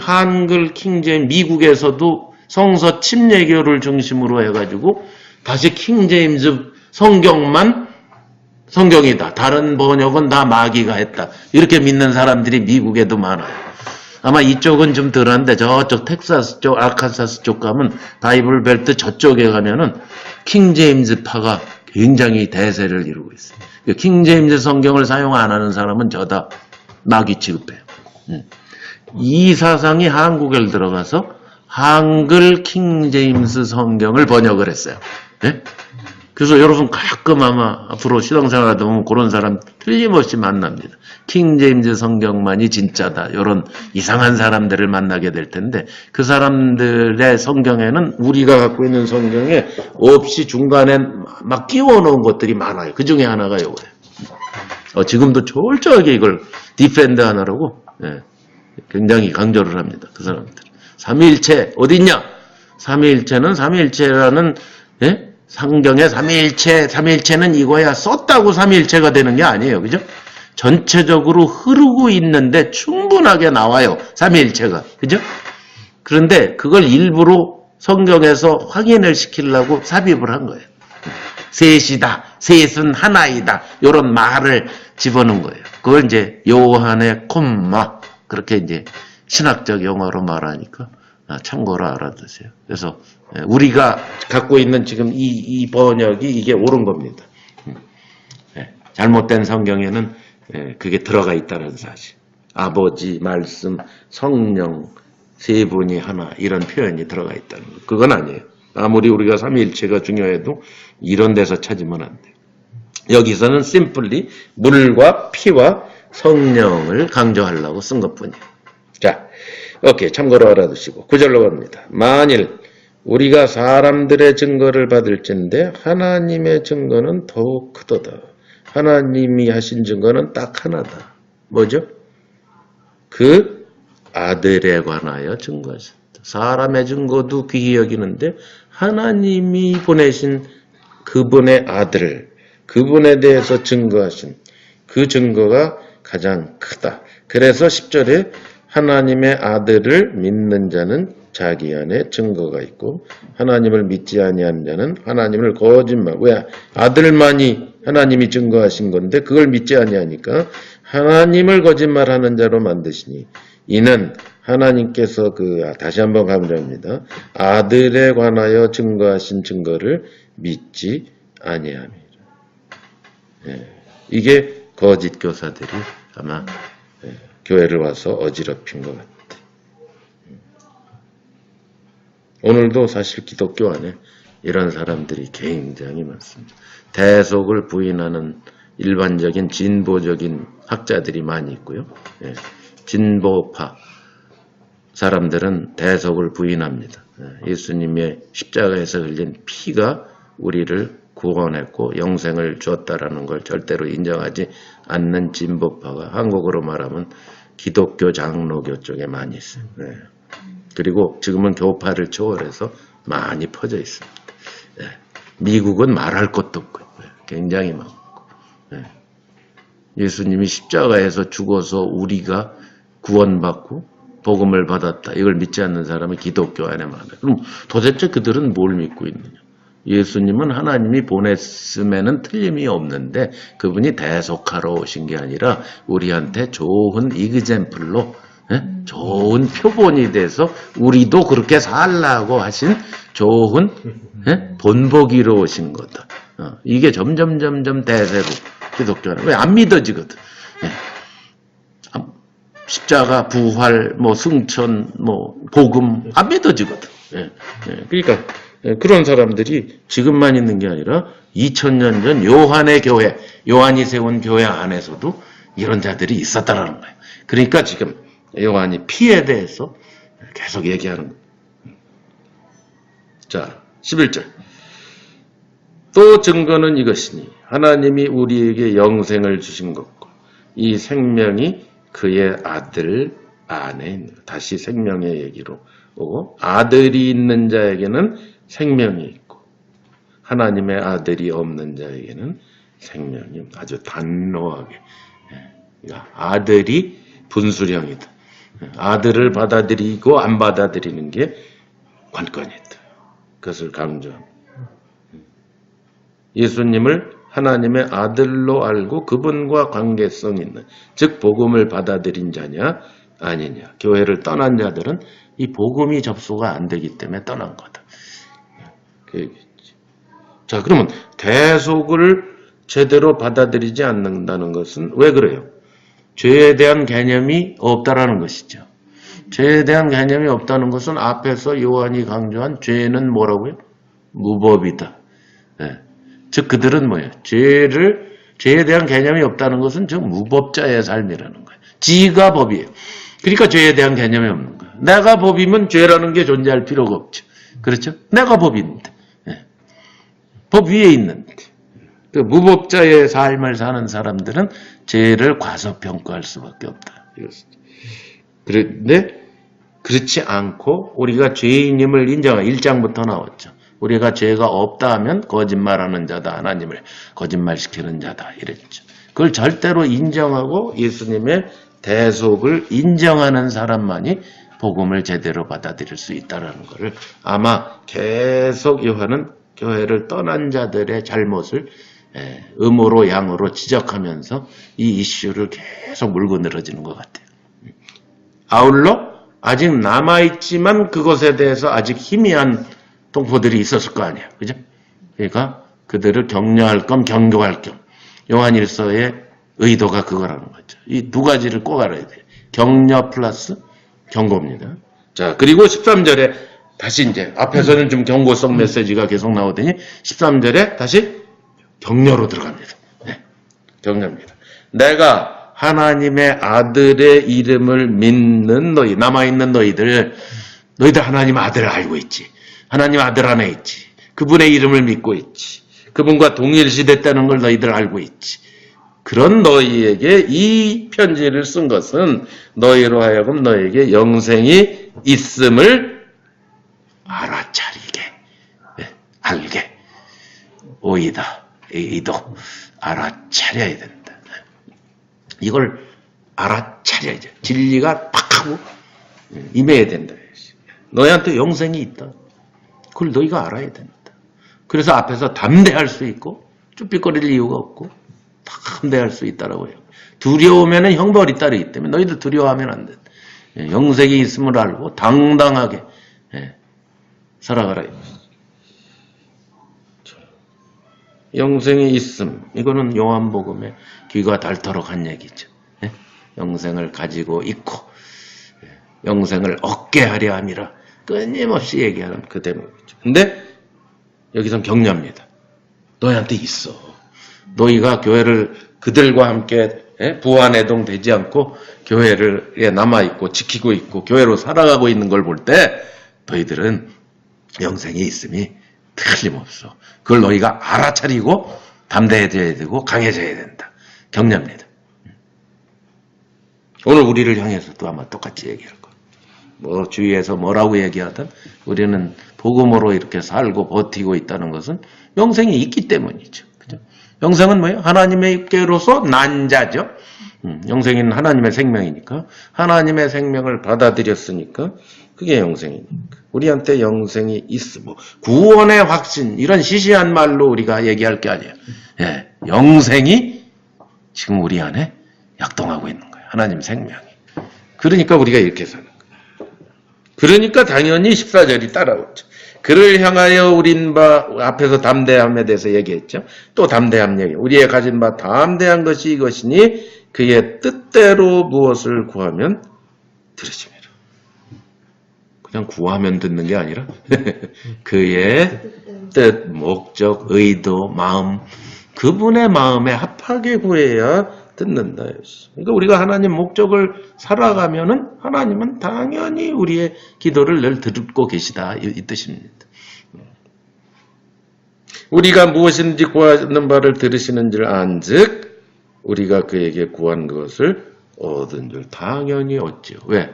한글 킹제임 미국에서도 성서 침례교를 중심으로 해가지고 다시 킹제임즈 성경만 성경이다. 다른 번역은 다 마귀가 했다. 이렇게 믿는 사람들이 미국에도 많아요. 아마 이쪽은 좀 덜한데 저쪽 텍사스 쪽, 아칸사스 쪽 가면 바이블 벨트 저쪽에 가면은 킹제임즈 파가 굉장히 대세를 이루고 있어요. 킹제임즈 성경을 사용 안 하는 사람은 저다 마귀 취급해요. 이 사상이 한국에 들어가서 한글 킹제임스 성경을 번역을 했어요. 네? 그래서 여러분 가끔 아마 앞으로 신앙생활하다 보면 그런 사람 틀림없이 만납니다. 킹제임즈 성경만이 진짜다. 이런 이상한 사람들을 만나게 될 텐데 그 사람들의 성경에는 우리가 갖고 있는 성경에 없이 중간에 막 끼워 놓은 것들이 많아요. 그 중에 하나가 이거예요. 지금도 철저하게 이걸 디펜드 하느라고 굉장히 강조를 합니다. 그 사람들. 삼위일체 어딨냐? 삼위일체는 삼위일체라는 성경의 삼위일체는 이거야 썼다고 삼위일체가 되는 게 아니에요. 그죠? 전체적으로 흐르고 있는데 충분하게 나와요. 삼위일체가. 그죠? 그런데 그걸 일부러 성경에서 확인을 시키려고 삽입을 한 거예요. 셋이다. 셋은 하나이다. 이런 말을 집어넣은 거예요. 그걸 이제 요한의 콤마. 그렇게 이제 신학적 용어로 말하니까 참고로 알아두세요. 그래서 우리가 갖고 있는 지금 이 번역이 이게 옳은 겁니다. 잘못된 성경에는 그게 들어가 있다는 사실. 아버지, 말씀, 성령 세 분이 하나 이런 표현이 들어가 있다는 거. 그건 아니에요. 아무리 우리가 삼위일체가 중요해도 이런 데서 찾으면 안 돼요. 여기서는 심플리 물과 피와 성령을 강조하려고 쓴 것뿐이에요. 자, 오케이. 참고로 알아두시고 9절로 갑니다. 만일 우리가 사람들의 증거를 받을진데 하나님의 증거는 더욱 크도다. 하나님이 하신 증거는 딱 하나다. 뭐죠? 그 아들에 관하여 증거하셨다. 사람의 증거도 귀히 여기는데 하나님이 보내신 그분의 아들, 그분에 대해서 증거하신 그 증거가 가장 크다. 그래서 10절에 하나님의 아들을 믿는 자는 자기 안에 증거가 있고 하나님을 믿지 아니하는 자는 하나님을 거짓말. 왜? 아들만이 하나님이 증거하신 건데 그걸 믿지 아니하니까 하나님을 거짓말하는 자로 만드시니 이는 하나님께서 다시 한번 강조합니다. 아들에 관하여 증거하신 증거를 믿지 아니함이라. 이게 거짓 교사들이 아마 교회를 와서 어지럽힌 것 같아요. 오늘도 사실 기독교 안에 이런 사람들이 굉장히 많습니다. 대속을 부인하는 일반적인 진보적인 학자들이 많이 있고요. 진보파 사람들은 대속을 부인합니다. 예수님의 십자가에서 흘린 피가 우리를 구원했고 영생을 주었다라는 걸 절대로 인정하지 않는 진보파가 한국어로 말하면 기독교 장로교 쪽에 많이 있어요. 그리고 지금은 교파를 초월해서 많이 퍼져 있습니다. 미국은 말할 것도 없고 굉장히 많고 예수님이 십자가에서 죽어서 우리가 구원받고 복음을 받았다. 이걸 믿지 않는 사람이 기독교 안에 많아요. 그럼 도대체 그들은 뭘 믿고 있느냐? 예수님은 하나님이 보냈음에는 틀림이 없는데 그분이 대속하러 오신 게 아니라 우리한테 좋은 이그젠플로 좋은 표본이 돼서 우리도 그렇게 살라고 하신 좋은 본보기로 오신 거다. 이게 점점 대세로 기독교는 왜 안 믿어지거든. 십자가, 부활, 승천, 복음 안 믿어지거든. 그러니까 그런 사람들이 지금만 있는 게 아니라 2000년 전 요한의 교회, 요한이 세운 교회 안에서도 이런 자들이 있었다라는 거예요. 그러니까 지금 요한이 피에 대해서 계속 얘기하는 거예요. 자, 11절. 또 증거는 이것이니 하나님이 우리에게 영생을 주신 것과 이 생명이 그의 아들 안에 있는 것. 다시 생명의 얘기로 오고 아들이 있는 자에게는 생명이 있고 하나님의 아들이 없는 자에게는 생명이 아주 단호하게. 그러니까 아들이 분수령이다. 아들을 받아들이고 안 받아들이는 게 관건이다. 그것을 강조합니다. 예수님을 하나님의 아들로 알고 그분과 관계성 있는, 즉 복음을 받아들인 자냐 아니냐. 교회를 떠난 자들은 이 복음이 접수가 안 되기 때문에 떠난 거다. 그 얘기지. 자, 그러면 대속을 제대로 받아들이지 않는다는 것은 왜 그래요? 죄에 대한 개념이 없다라는 것이죠. 죄에 대한 개념이 없다는 것은 앞에서 요한이 강조한 죄는 뭐라고요? 무법이다. 네. 즉 그들은 뭐예요? 죄에 대한 개념이 없다는 것은 즉 무법자의 삶이라는 거예요. 지가 법이에요. 그러니까 죄에 대한 개념이 없는 거예요. 내가 법이면 죄라는 게 존재할 필요가 없죠. 그렇죠? 내가 법인데. 네. 법 위에 있는데. 그 무법자의 삶을 사는 사람들은 죄를 과소평가할 수밖에 없다. 그런데 그렇지 않고 우리가 죄인임을 인정한 1장부터 나왔죠. 우리가 죄가 없다 하면 거짓말하는 자다. 하나님을 거짓말시키는 자다. 이랬죠. 그걸 절대로 인정하고 예수님의 대속을 인정하는 사람만이 복음을 제대로 받아들일 수 있다는 것을 아마 계속 요한은 교회를 떠난 자들의 잘못을 음으로 양으로 지적하면서 이 이슈를 계속 물고 늘어지는 것 같아요. 아울러 아직 남아있지만 그것에 대해서 아직 희미한 동포들이 있었을 거 아니에요. 그죠? 그러니까 그들을 격려할 겸 경고할 겸 요한일서의 의도가 그거라는 거죠. 이 두 가지를 꼭 알아야 돼요. 격려 플러스 경고입니다. 자, 그리고 13절에 다시 이제 앞에서는 좀 경고성 메시지가 계속 나오더니 13절에 다시 격려로 들어갑니다. 네, 격려입니다. 내가 하나님의 아들의 이름을 믿는 너희, 남아있는 너희들 하나님 아들을 알고 있지. 하나님 아들 안에 있지. 그분의 이름을 믿고 있지. 그분과 동일시됐다는 걸 너희들 알고 있지. 그런 너희에게 이 편지를 쓴 것은 너희로 하여금 너희에게 영생이 있음을 알아차리게, 알게, 오이다, 이도 알아차려야 된다. 이걸 알아차려야죠. 진리가 팍 하고 임해야 된다. 너희한테 영생이 있다. 그걸 너희가 알아야 된다. 그래서 앞에서 담대할 수 있고 쭈삣거릴 이유가 없고 담대할 수 있다라고 해요. 두려우면 형벌이 따르기 때문에 너희들 두려워하면 안 돼. 영생이 있음을 알고 당당하게 살아가라. 영생이 있음. 이거는 요한복음에 귀가 닳도록 한 얘기죠. 영생을 가지고 있고 영생을 얻게 하려 함이라 끊임없이 얘기하는 그 대목이죠. 근데 여기선 격려합니다. 너희한테 있어. 너희가 교회를 그들과 함께 부안해동 되지 않고 교회를 남아있고 지키고 있고 교회로 살아가고 있는 걸 볼 때 너희들은 영생이 있음이 틀림없어. 그걸 너희가 알아차리고 담대해져야 되고 강해져야 된다. 격려합니다. 오늘 우리를 향해서도 아마 똑같이 얘기할 거예요. 뭐 주위에서 뭐라고 얘기하든 우리는 복음으로 이렇게 살고 버티고 있다는 것은 영생이 있기 때문이죠. 그죠? 영생은 뭐예요? 하나님의 입계로서 난 자죠. 영생은 하나님의 생명이니까 하나님의 생명을 받아들였으니까 그게 영생이니까 우리한테 영생이 있어. 뭐 구원의 확신 이런 시시한 말로 우리가 얘기할 게 아니에요. 영생이 지금 우리 안에 약동하고 있는 거예요. 하나님 생명이. 그러니까 우리가 이렇게 사는 거예요. 그러니까 당연히 14절이 따라오죠. 그를 향하여 우린 바 앞에서 담대함에 대해서 얘기했죠. 또 담대함 얘기. 우리의 가진 바 담대한 것이 이것이니 그의 뜻대로 무엇을 구하면 들으심이라. 그냥 구하면 듣는 게 아니라 그의 뜻, 목적, 의도, 마음 그분의 마음에 합하게 구해야 듣는다. 그러니까 우리가 하나님 목적을 살아가면은 하나님은 당연히 우리의 기도를 늘 듣고 계시다 이 뜻입니다. 우리가 무엇인지 구하는 바를 들으시는 줄 안즉 우리가 그에게 구한 것을 얻은 줄 당연히 얻지요. 왜?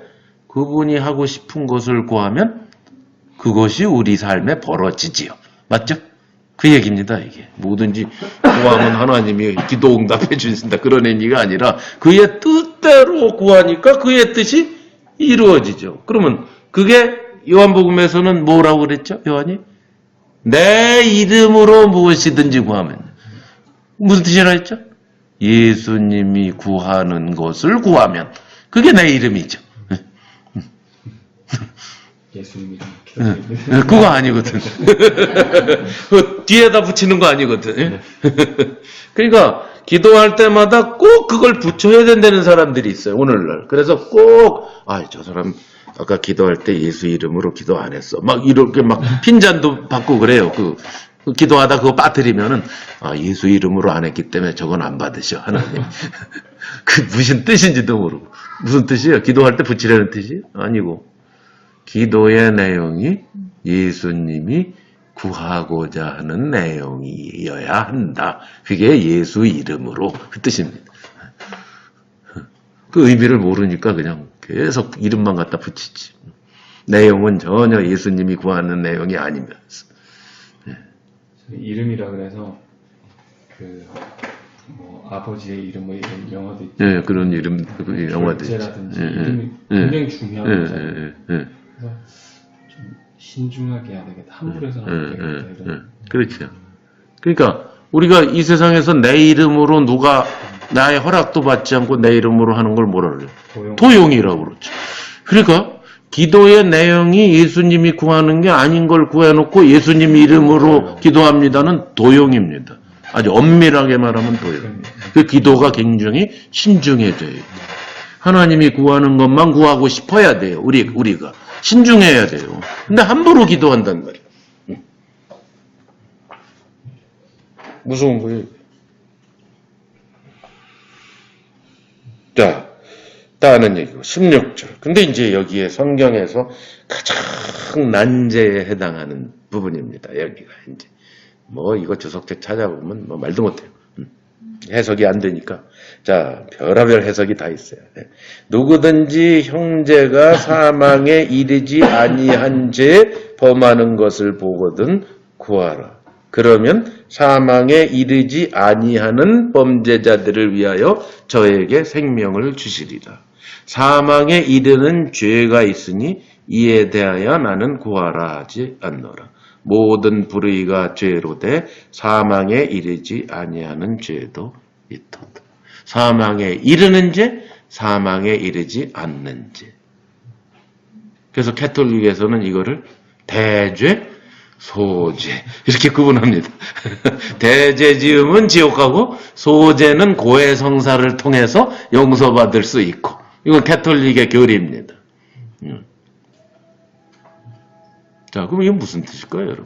그분이 하고 싶은 것을 구하면 그것이 우리 삶에 벌어지지요. 맞죠? 그 얘기입니다, 이게. 뭐든지 구하면 하나님이 기도 응답해 주신다. 그런 의미가 아니라 그의 뜻대로 구하니까 그의 뜻이 이루어지죠. 그러면 그게 요한복음에서는 뭐라고 그랬죠? 요한이? 내 이름으로 무엇이든지 구하면. 무슨 뜻이라 했죠? 예수님이 구하는 것을 구하면. 그게 내 이름이죠. 예수님이 그거 아니거든. 그 뒤에다 붙이는 거 아니거든. 그러니까 기도할 때마다 꼭 그걸 붙여야 된다는 사람들이 있어요. 오늘날. 그래서 꼭 저 사람 아까 기도할 때 예수 이름으로 기도 안 했어. 막 이렇게 막 핀잔도 받고 그래요. 그 기도하다 그거 빠뜨리면은 예수 이름으로 안 했기 때문에 저건 안 받으셔 하나님. 그 무슨 뜻인지도 모르고. 무슨 뜻이에요? 기도할 때 붙이라는 뜻이? 아니고. 기도의 내용이 예수님이 구하고자 하는 내용이어야 한다. 그게 예수 이름으로 그 뜻입니다. 그 의미를 모르니까 그냥 계속 이름만 갖다 붙이지. 내용은 전혀 예수님이 구하는 내용이 아니면서. 이름이라 그래서 아버지의 이름 뭐 이런 영어도 있죠. 예, 그런 이름 그 영화도 있죠. 라든지 이름이 굉장히 중요한 거잖아요. 그래서 좀 신중하게 해야 되겠다. 함부로 해서는 안 되겠다. 이런. 그렇죠. 그러니까 우리가 이 세상에서 내 이름으로 누가 나의 허락도 받지 않고 내 이름으로 하는 걸 뭐라 그래요? 도용이라고 그러죠. 그러니까 기도의 내용이 예수님이 구하는 게 아닌 걸 구해놓고 예수님 이름으로 기도합니다는 도용입니다. 아주 엄밀하게 말하면 도용. 그 기도가 굉장히 신중해져야 돼요. 하나님이 구하는 것만 구하고 싶어야 돼요. 우리가. 신중해야 돼요. 근데 함부로 기도한단 말이에요. 무서운 거예요. 자, 따는 얘기고 16절. 근데 이제 여기에 성경에서 가장 난제에 해당하는 부분입니다. 여기가 이제 이거 주석책 찾아보면 말도 못해요. 해석이 안 되니까. 자, 별의별 해석이 다 있어요. 누구든지 형제가 사망에 이르지 아니한 죄 범하는 것을 보거든 구하라. 그러면 사망에 이르지 아니하는 범죄자들을 위하여 저에게 생명을 주시리라. 사망에 이르는 죄가 있으니 이에 대하여 나는 구하라 하지 않노라. 모든 불의가 죄로 돼 사망에 이르지 아니하는 죄도 있도다. 사망에 이르는 죄, 사망에 이르지 않는 죄. 그래서 캐톨릭에서는 이거를 대죄, 소죄 이렇게 구분합니다. 대죄 지음은 지옥 가고 소죄는 고해성사를 통해서 용서받을 수 있고 이건 캐톨릭의 교리입니다. 자, 그럼 이게 무슨 뜻일까요, 여러분?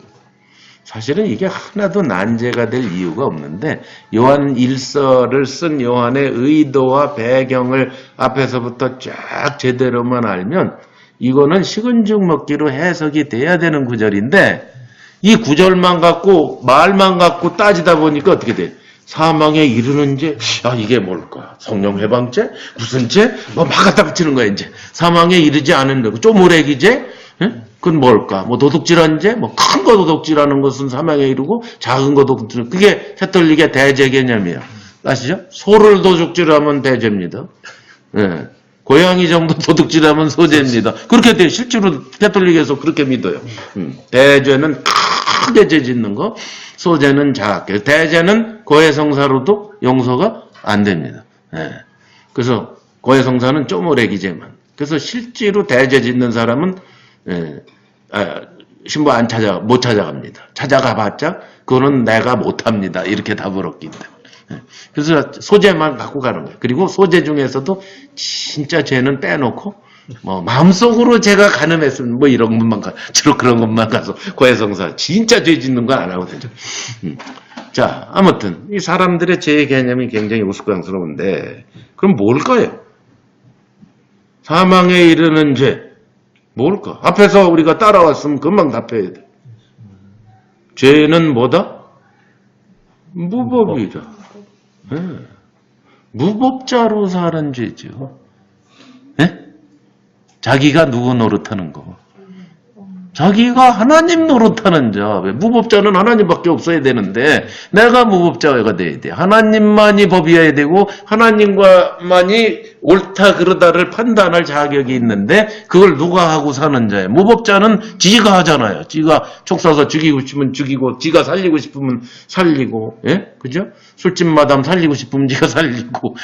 사실은 이게 하나도 난제가 될 이유가 없는데 요한 1서를 쓴 요한의 의도와 배경을 앞에서부터 쫙 제대로만 알면 이거는 식은 죽 먹기로 해석이 돼야 되는 구절인데 이 구절만 갖고 말만 갖고 따지다 보니까 어떻게 돼? 사망에 이르는 죄? 이게 뭘까? 성령 해방죄? 무슨 죄? 막 갖다 붙이는 거야 이제. 사망에 이르지 않은 거. 쪼무레기 죄? 그건 뭘까? 도둑질한 죄? 큰 거 도둑질하는 것은 사망에 이르고 작은 거 도둑질. 그게 캐톨릭의 대죄 개념이에요. 아시죠? 소를 도둑질하면 대죄입니다. 예. 고양이 정도 도둑질하면 소죄입니다. 그렇게 돼요. 실제로 캐톨릭에서 그렇게 믿어요. 대죄는 크게 죄 짓는 거, 소죄는 작게. 대죄는 고해성사로도 용서가 안 됩니다. 예. 그래서 고해성사는 쪼무레기죄만. 그래서 실제로 대죄 짓는 사람은 신부 못 찾아갑니다. 찾아가봤자 그거는 내가 못합니다. 이렇게 답을 얻기 때문에. 그래서 소재만 갖고 가는 거예요. 그리고 소재 중에서도 진짜 죄는 빼놓고 마음속으로 제가 가늠했으면 이런 것만 주로 그런 것만 가서 고해성사 진짜 죄 짓는 건 안 하거든요. 자, 아무튼 이 사람들의 죄의 개념이 굉장히 우스꽝스러운데 그럼 뭘까요? 사망에 이르는 죄 뭘까? 앞에서 우리가 따라왔으면 금방 답해야 돼. 죄는 뭐다? 무법이다. 네. 무법자로 사는 죄죠. 네? 자기가 누구 노릇하는 거. 자기가 하나님 노릇하는 자. 왜? 무법자는 하나님밖에 없어야 되는데 내가 무법자가 돼야 돼. 하나님만이 법이어야 되고 하나님과만이 옳다 그르다를 판단할 자격이 있는데 그걸 누가 하고 사는 자예요. 무법자는 지가 하잖아요. 지가 총 쏴서 죽이고 싶으면 죽이고 지가 살리고 싶으면 살리고, 예? 그죠? 술집 마담 살리고 싶으면 지가 살리고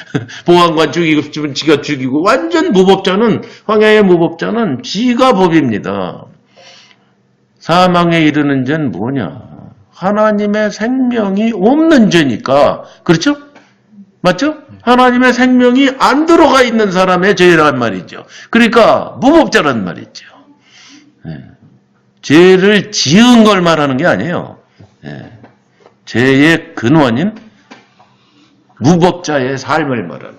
보안관 죽이고 싶으면 지가 죽이고 완전 무법자는, 황야의 무법자는 지가 법입니다. 사망에 이르는 죄는 뭐냐? 하나님의 생명이 없는 죄니까. 그렇죠? 맞죠? 하나님의 생명이 안 들어가 있는 사람의 죄란 말이죠. 그러니까 무법자란 말이죠. 예. 죄를 지은 걸 말하는 게 아니에요. 예. 죄의 근원인 무법자의 삶을 말하는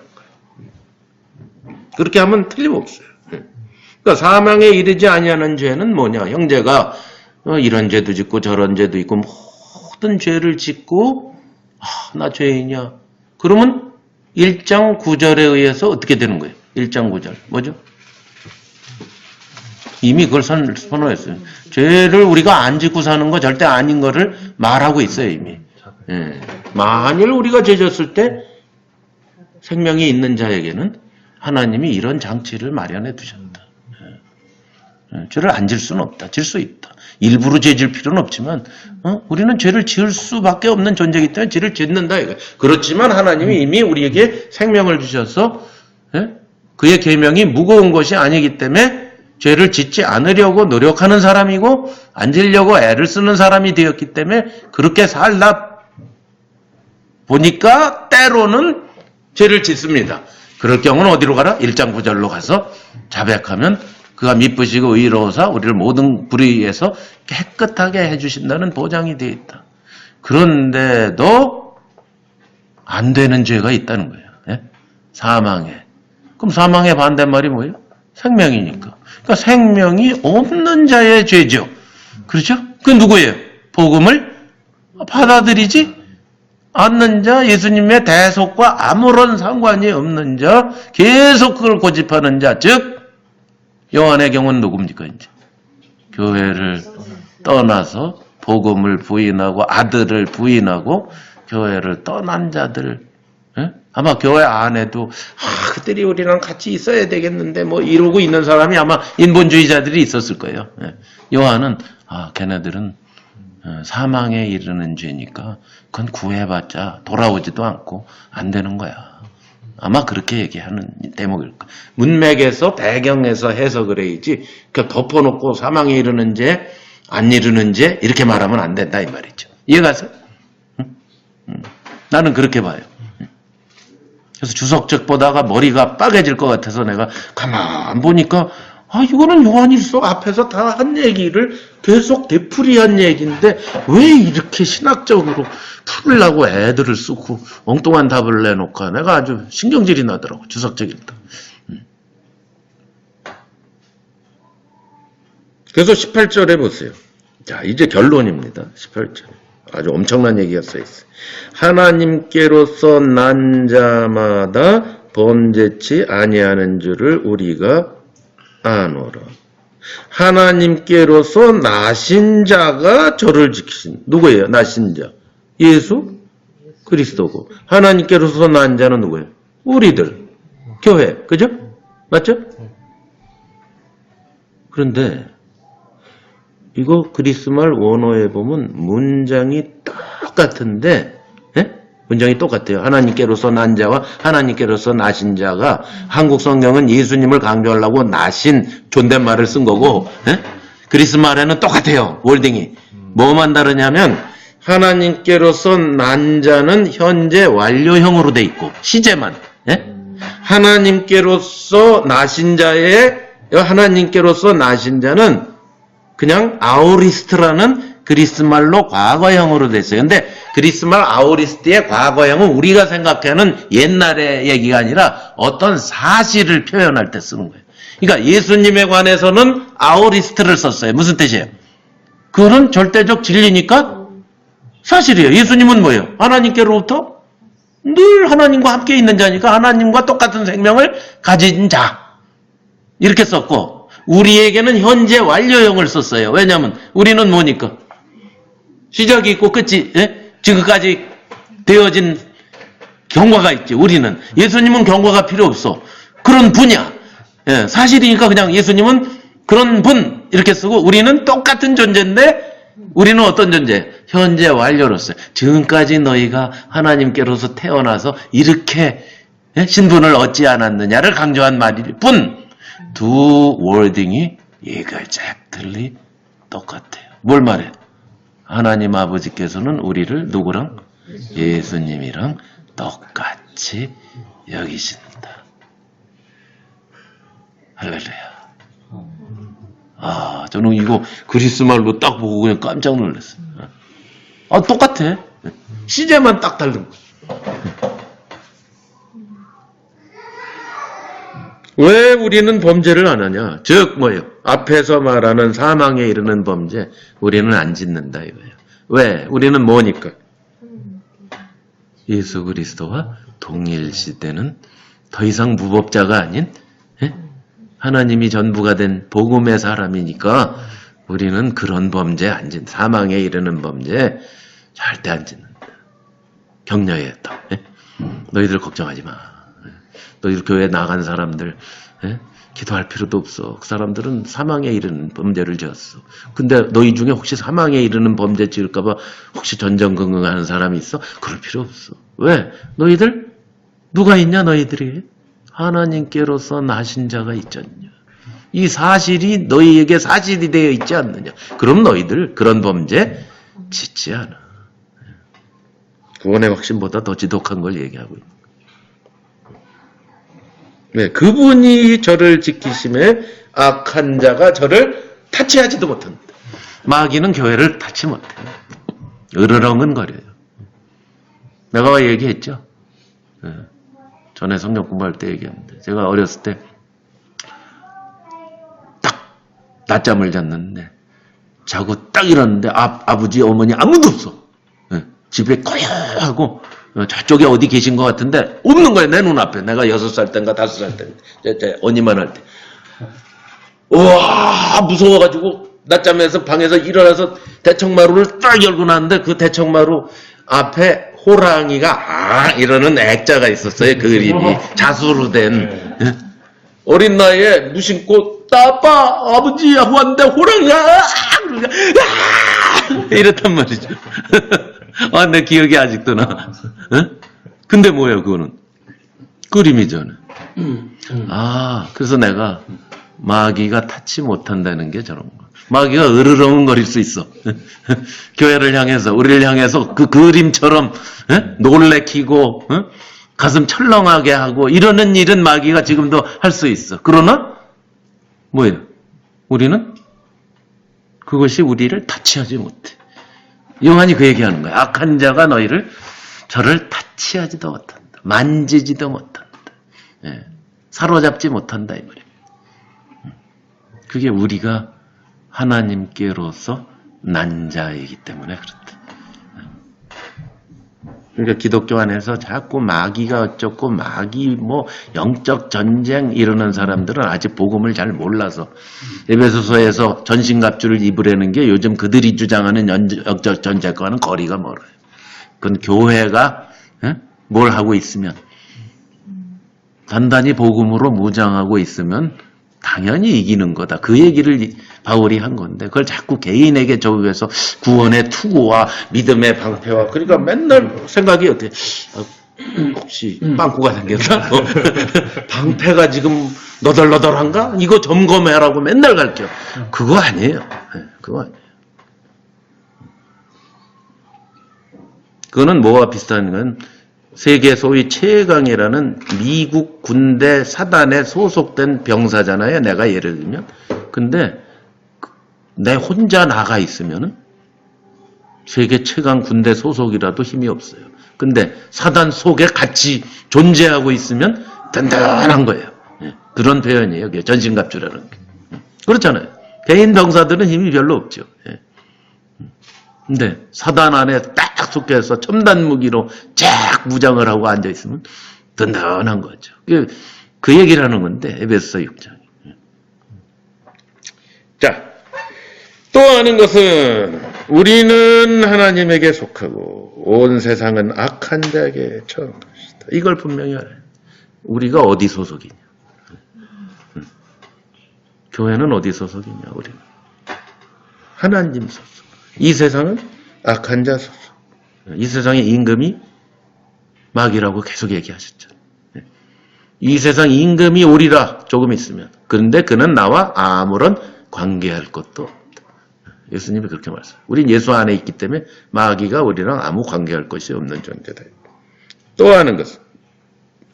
거예요. 그렇게 하면 틀림없어요. 예. 그러니까 사망에 이르지 아니하는 죄는 뭐냐? 형제가 이런 죄도 짓고 저런 죄도 있고 모든 죄를 짓고 나 죄인이야. 그러면 1장 9절에 의해서 어떻게 되는 거예요? 1장 9절. 뭐죠? 이미 그걸 선언했어요. 죄를 우리가 안 짓고 사는 거 절대 아닌 거를 말하고 있어요, 이미. 예. 만일 우리가 죄 졌을 때 생명이 있는 자에게는 하나님이 이런 장치를 마련해 두셨다. 예. 죄를 안 질 수는 없다. 질 수 있다. 일부러 죄 질 필요는 없지만 우리는 죄를 지을 수밖에 없는 존재이기 때문에 죄를 짓는다. 이거. 그렇지만 하나님이 이미 우리에게 생명을 주셔서 예? 그의 계명이 무거운 것이 아니기 때문에 죄를 짓지 않으려고 노력하는 사람이고 안 지려고 애를 쓰는 사람이 되었기 때문에 그렇게 살다 보니까 때로는 죄를 짓습니다. 그럴 경우는 어디로 가라? 1장 9절로 가서 자백하면 그가 미쁘시고 의로우사 우리를 모든 불의에서 깨끗하게 해주신다는 보장이 되어 있다. 그런데도 안 되는 죄가 있다는 거예요. 예? 사망에. 그럼 사망의 반대말이 뭐예요? 생명이니까. 그러니까 생명이 없는 자의 죄죠. 그렇죠? 그 누구예요? 복음을 받아들이지 않는 자, 예수님의 대속과 아무런 상관이 없는 자, 계속 그걸 고집하는 자, 즉 요한의 경우는 누굽니까? 이제 교회를 떠나서 복음을 부인하고 아들을 부인하고 교회를 떠난 자들. 예? 아마 교회 안에도 그들이 우리랑 같이 있어야 되겠는데 뭐 이러고 있는 사람이 아마 인본주의자들이 있었을 거예요. 예. 요한은 걔네들은 사망에 이르는 죄니까 그건 구해봤자 돌아오지도 않고 안 되는 거야. 아마 그렇게 얘기하는 대목일 거예요. 문맥에서 배경에서 해석을 해야지 그러니까 덮어놓고 사망에 이르는 죄, 안 이르는 죄 이렇게 말하면 안 된다 이 말이죠. 이해가세요? 나는 그렇게 봐요. 그래서 주석책 보다가 머리가 빠개질 것 같아서 내가 가만 보니까 이거는 요한일서 앞에서 다 한 얘기를 계속 되풀이한 얘기인데 왜 이렇게 신학적으로 풀으려고 애들을 쓰고 엉뚱한 답을 내놓고 내가 아주 신경질이 나더라고 주석책 읽다. 그래서 18절에 보세요. 자 이제 결론입니다. 18절. 아주 엄청난 얘기가 써있어요. 하나님께로서 난 자마다 범죄치 아니하는 줄을 우리가 아노라. 하나님께로서 나신 자가 저를 지키신 누구예요? 나신 자. 예수 그리스도고 하나님께로서 난 자는 누구예요? 우리들. 교회. 그죠? 맞죠? 그런데 이거 그리스말 원어에 보면 문장이 똑같은데 문장이 똑같아요. 하나님께로서 난 자와 하나님께로서 나신 자가 한국 성경은 예수님을 강조하려고 나신 존댓말을 쓴 거고 그리스말에는 똑같아요. 월딩이. 뭐만 다르냐면 하나님께로서 난 자는 현재 완료형으로 돼 있고 시제만 하나님께로서 나신 자는 그냥 아오리스트라는 그리스말로 과거형으로 됐어요. 근데 그리스말 아오리스트의 과거형은 우리가 생각하는 옛날의 얘기가 아니라 어떤 사실을 표현할 때 쓰는 거예요. 그러니까 예수님에 관해서는 아오리스트를 썼어요. 무슨 뜻이에요? 그건 절대적 진리니까 사실이에요. 예수님은 뭐예요? 하나님께로부터 늘 하나님과 함께 있는 자니까 하나님과 똑같은 생명을 가진 자. 이렇게 썼고 우리에게는 현재 완료형을 썼어요. 왜냐하면 우리는 뭐니까? 시작이 있고 끝이, 예? 지금까지 되어진 경과가 있지. 우리는. 예수님은 경과가 필요 없어. 그런 분이야. 예, 사실이니까 그냥 예수님은 그런 분 이렇게 쓰고 우리는 똑같은 존재인데 우리는 어떤 존재? 현재 완료로서 지금까지 너희가 하나님께로서 태어나서 이렇게 신분을 얻지 않았느냐를 강조한 말일 뿐 두 워딩이 exactly 똑같아요. 뭘 말해? 하나님 아버지께서는 우리를 누구랑? 예수님이랑 똑같이 여기신다. 할렐루야. 아, 저는 이거 그리스 말로 딱 보고 그냥 깜짝 놀랐어요. 아, 똑같아. 시제만 딱 다른 거. 왜 우리는 범죄를 안 하냐? 즉, 뭐예요? 앞에서 말하는 사망에 이르는 범죄, 우리는 안 짓는다, 이거예요. 왜? 우리는 뭐니까? 예수 그리스도와 동일시되는 더 이상 무법자가 아닌, 예? 하나님이 전부가 된 복음의 사람이니까 우리는 그런 범죄 안 짓는다. 사망에 이르는 범죄 절대 안 짓는다. 격려했다. 예? 너희들 걱정하지 마. 너희들 교회에 나간 사람들 예? 기도할 필요도 없어. 그 사람들은 사망에 이르는 범죄를 지었어. 근데 너희 중에 혹시 사망에 이르는 범죄 지을까 봐 혹시 전전긍긍하는 사람이 있어? 그럴 필요 없어. 왜? 너희들 누가 있냐 너희들이? 하나님께로서 나신 자가 있잖냐. 이 사실이 너희에게 사실이 되어 있지 않느냐. 그럼 너희들 그런 범죄 짓지 않아. 구원의 확신보다 더 지독한 걸 얘기하고 있는 거예요. 네, 그분이 저를 지키심에 악한 자가 저를 타치하지도 못한다. 마귀는 교회를 타치 못해요. 으르렁은 거려요. 내가 얘기했죠. 네. 전에 성경 공부할 때 얘기했는데 제가 어렸을 때 딱 낮잠을 잤는데 자고 딱 일어났는데 아버지 어머니 아무도 없어. 네. 집에 꼬여하고 저쪽에 어디 계신 것 같은데 없는 거야 내 눈앞에. 내가 6살 때인가 5살 때 언니만 할 때. 우와 무서워가지고 낮잠에서 방에서 일어나서 대청마루를 딱 열고 나왔는데 그 대청마루 앞에 호랑이가 이러는 액자가 있었어요. 그 그림이 자수로 된 어린 나이에 무심코 따빠 아버지 하고 왔는데 호랑이가 이랬단 말이죠. 아, 내 기억이 아직도 나. 근데 뭐예요 그거는? 그림이잖아요. 아, 그래서 내가 마귀가 타치 못한다는 게 저런 거. 마귀가 으르렁거릴 수 있어. 교회를 향해서, 우리를 향해서 그 그림처럼 놀래키고 가슴 철렁하게 하고 이러는 일은 마귀가 지금도 할 수 있어. 그러나 뭐예요? 우리는 그것이 우리를 타치하지 못해. 요한이 그 얘기하는 거야. 악한 자가 저를 타치하지도 못한다. 만지지도 못한다. 예, 사로잡지 못한다 이 말이에요. 그게 우리가 하나님께로서 난 자이기 때문에 그렇다. 그러니까 기독교 안에서 자꾸 마귀가 어쩌고 마귀 뭐 영적 전쟁 이러는 사람들은 아직 복음을 잘 몰라서 에베소서에서 전신갑주를 입으라는 게 요즘 그들이 주장하는 영적 전쟁과는 거리가 멀어요. 그건 교회가 뭘 하고 있으면 단단히 복음으로 무장하고 있으면 당연히 이기는 거다. 그 얘기를 바울이 한 건데 그걸 자꾸 개인에게 적용해서 구원의 투구와 믿음의 방패와 그러니까 맨날 생각이 어떻게 혹시 빵꾸가 생겼나? 방패가 지금 너덜너덜한가? 이거 점검해라고 맨날 가르쳐. 그거 아니에요. 그거 아니에요. 그거는 뭐와 비슷한 건 세계 소위 최강이라는 미국 군대 사단에 소속된 병사잖아요. 내가 예를 들면. 근데 내 혼자 나가 있으면은 세계 최강 군대 소속이라도 힘이 없어요. 근데 사단 속에 같이 존재하고 있으면 든든한 거예요. 그런 표현이에요. 전신갑주라는 게. 그렇잖아요. 개인 병사들은 힘이 별로 없죠. 근데 사단 안에 딱 속해서 첨단 무기로 쫙 무장을 하고 앉아있으면 든든한 거죠. 그 얘기를 하는 건데 에베소서 6장. 또 아는 것은 우리는 하나님에게 속하고 온 세상은 악한 자에게 처한 것이다. 이걸 분명히 알아요. 우리가 어디 소속이냐. 교회는 어디 소속이냐. 우리는 하나님 소속. 이 세상은 악한 자 소속. 이 세상의 임금이 마귀라고 계속 얘기하셨죠. 이 세상 임금이 오리라 조금 있으면. 그런데 그는 나와 아무런 관계할 것도 없다. 예수님이 그렇게 말씀해요. 우린 예수 안에 있기 때문에 마귀가 우리랑 아무 관계할 것이 없는 존재다. 또 하는 것은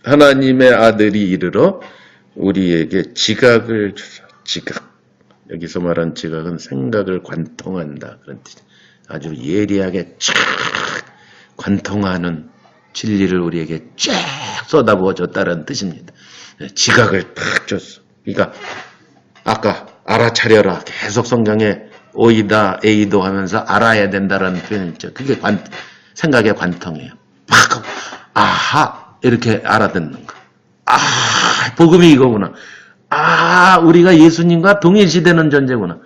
하나님의 아들이 이르러 우리에게 지각을 주사. 지각. 여기서 말한 지각은 생각을 관통한다. 그런 뜻. 아주 예리하게 쫙 관통하는 진리를 우리에게 쫙 쏟아부어 줬다는 뜻입니다. 지각을 탁 줬어. 그러니까 아까 알아차려라. 계속 성경에 오이다 에이도 하면서 알아야 된다라는 표현이 있죠. 그게 생각의 관통이에요. 팍 하고 아하 이렇게 알아듣는 거. 아 복음이 이거구나. 아 우리가 예수님과 동일시되는 존재구나.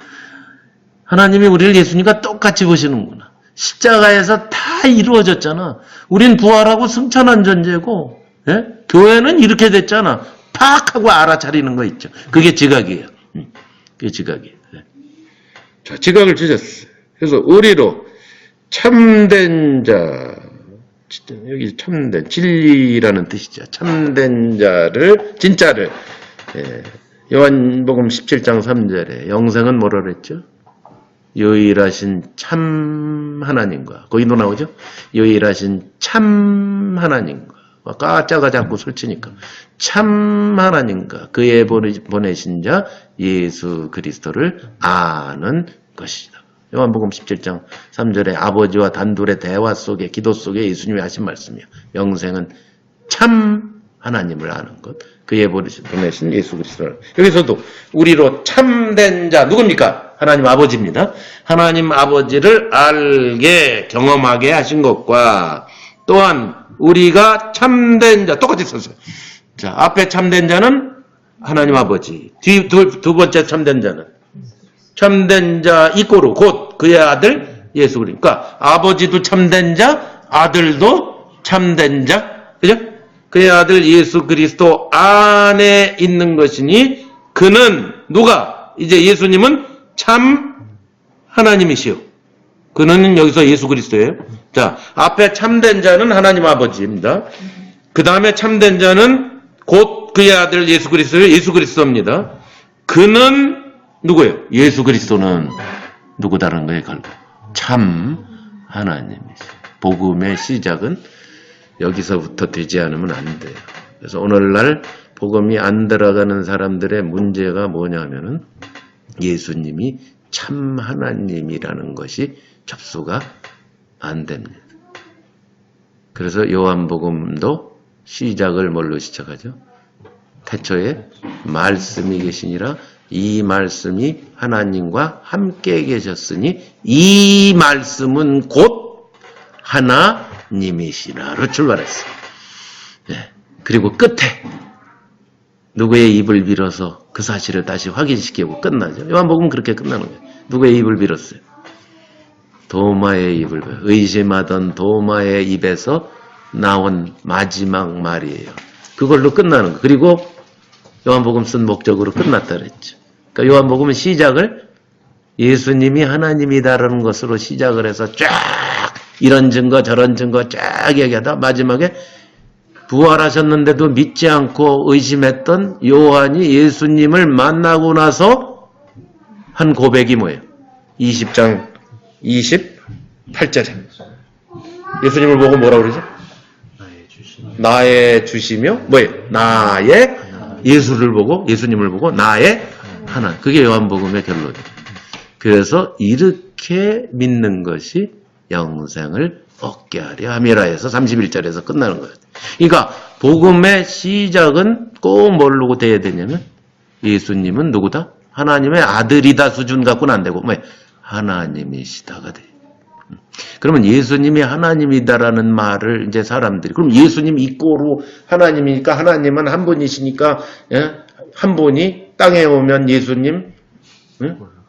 하나님이 우리를 예수님과 똑같이 보시는구나. 십자가에서 다 이루어졌잖아. 우린 부활하고 승천한 존재고 예? 교회는 이렇게 됐잖아. 팍 하고 알아차리는 거 있죠. 그게 지각이에요. 그게 지각이에요. 예. 자, 지각을 주셨어요. 그래서 우리로 참된 자, 여기 참된 진리라는 뜻이죠. 참된 자를 진짜를 예. 요한복음 17장 3절에 영생은 뭐라 그랬죠? 유일하신 참 하나님과 거기도 나오죠? 유일하신 참 하나님과 까짜가 자꾸 설치니까 참 하나님과 그의 보내신 자 예수 그리스도를 아는 것이다. 요한복음 17장 3절에 아버지와 단둘의 대화 속에 기도 속에 예수님이 하신 말씀이에요. 영생은 참 하나님을 아는 것 그의 보내신 예수 그리스도를 여기서도 우리로 참된 자 누굽니까? 하나님 아버지입니다. 하나님 아버지를 알게 경험하게 하신 것과 또한 우리가 참된 자 똑같이 썼어요. 자 앞에 참된 자는 하나님 아버지 두 번째 참된 자는 참된 자 이꼬르 곧 그의 아들 예수 그리스도 그러니까 아버지도 참된 자 아들도 참된 자 그죠? 그의 아들 예수 그리스도 안에 있는 것이니 그는 누가 이제 예수님은 참 하나님이시오. 그는 여기서 예수 그리스도예요. 자, 앞에 참된 자는 하나님 아버지입니다. 그 다음에 참된 자는 곧 그의 아들 예수 그리스도예요. 예수 그리스도입니다. 그는 누구예요? 예수 그리스도는 누구다라는 거예요, 결국. 참 하나님이시오. 복음의 시작은 여기서부터 되지 않으면 안 돼요. 그래서 오늘날 복음이 안 들어가는 사람들의 문제가 뭐냐면은 예수님이 참 하나님이라는 것이 접수가 안 됩니다. 그래서 요한복음도 시작을 뭘로 시작하죠? 태초에 말씀이 계시니라 이 말씀이 하나님과 함께 계셨으니 이 말씀은 곧 하나님이시라로 출발했어요. 네. 그리고 끝에 누구의 입을 빌어서 그 사실을 다시 확인시키고 끝나죠. 요한복음은 그렇게 끝나는 거예요. 누구의 입을 빌었어요? 도마의 입을 빌어요. 의심하던 도마의 입에서 나온 마지막 말이에요. 그걸로 끝나는 거예요. 그리고 요한복음 쓴 목적으로 끝났다 그랬죠. 그러니까 요한복음은 시작을 예수님이 하나님이다라는 것으로 시작을 해서 쫙 이런 증거 저런 증거 쫙 얘기하다 마지막에 부활하셨는데도 믿지 않고 의심했던 요한이 예수님을 만나고 나서 한 고백이 뭐예요? 20장 28절에 예수님을 보고 뭐라고 그러죠? 나의 주시며 뭐예요? 나의 예수를 보고 예수님을 보고 나의 하나 그게 요한복음의 결론이에요. 그래서 이렇게 믿는 것이 영생을 얻게 하려 함이라 해서 31절에서 끝나는 거예요. 그러니까 복음의 시작은 꼭 뭘로 돼야 되냐면 예수님은 누구다? 하나님의 아들이다 수준 갖고는 안 되고 하나님이시다가 돼요. 그러면 예수님이 하나님이다라는 말을 이제 사람들이 그럼 예수님 이꼬로 하나님이니까 하나님은 한 분이시니까 예? 한 분이 땅에 오면 예수님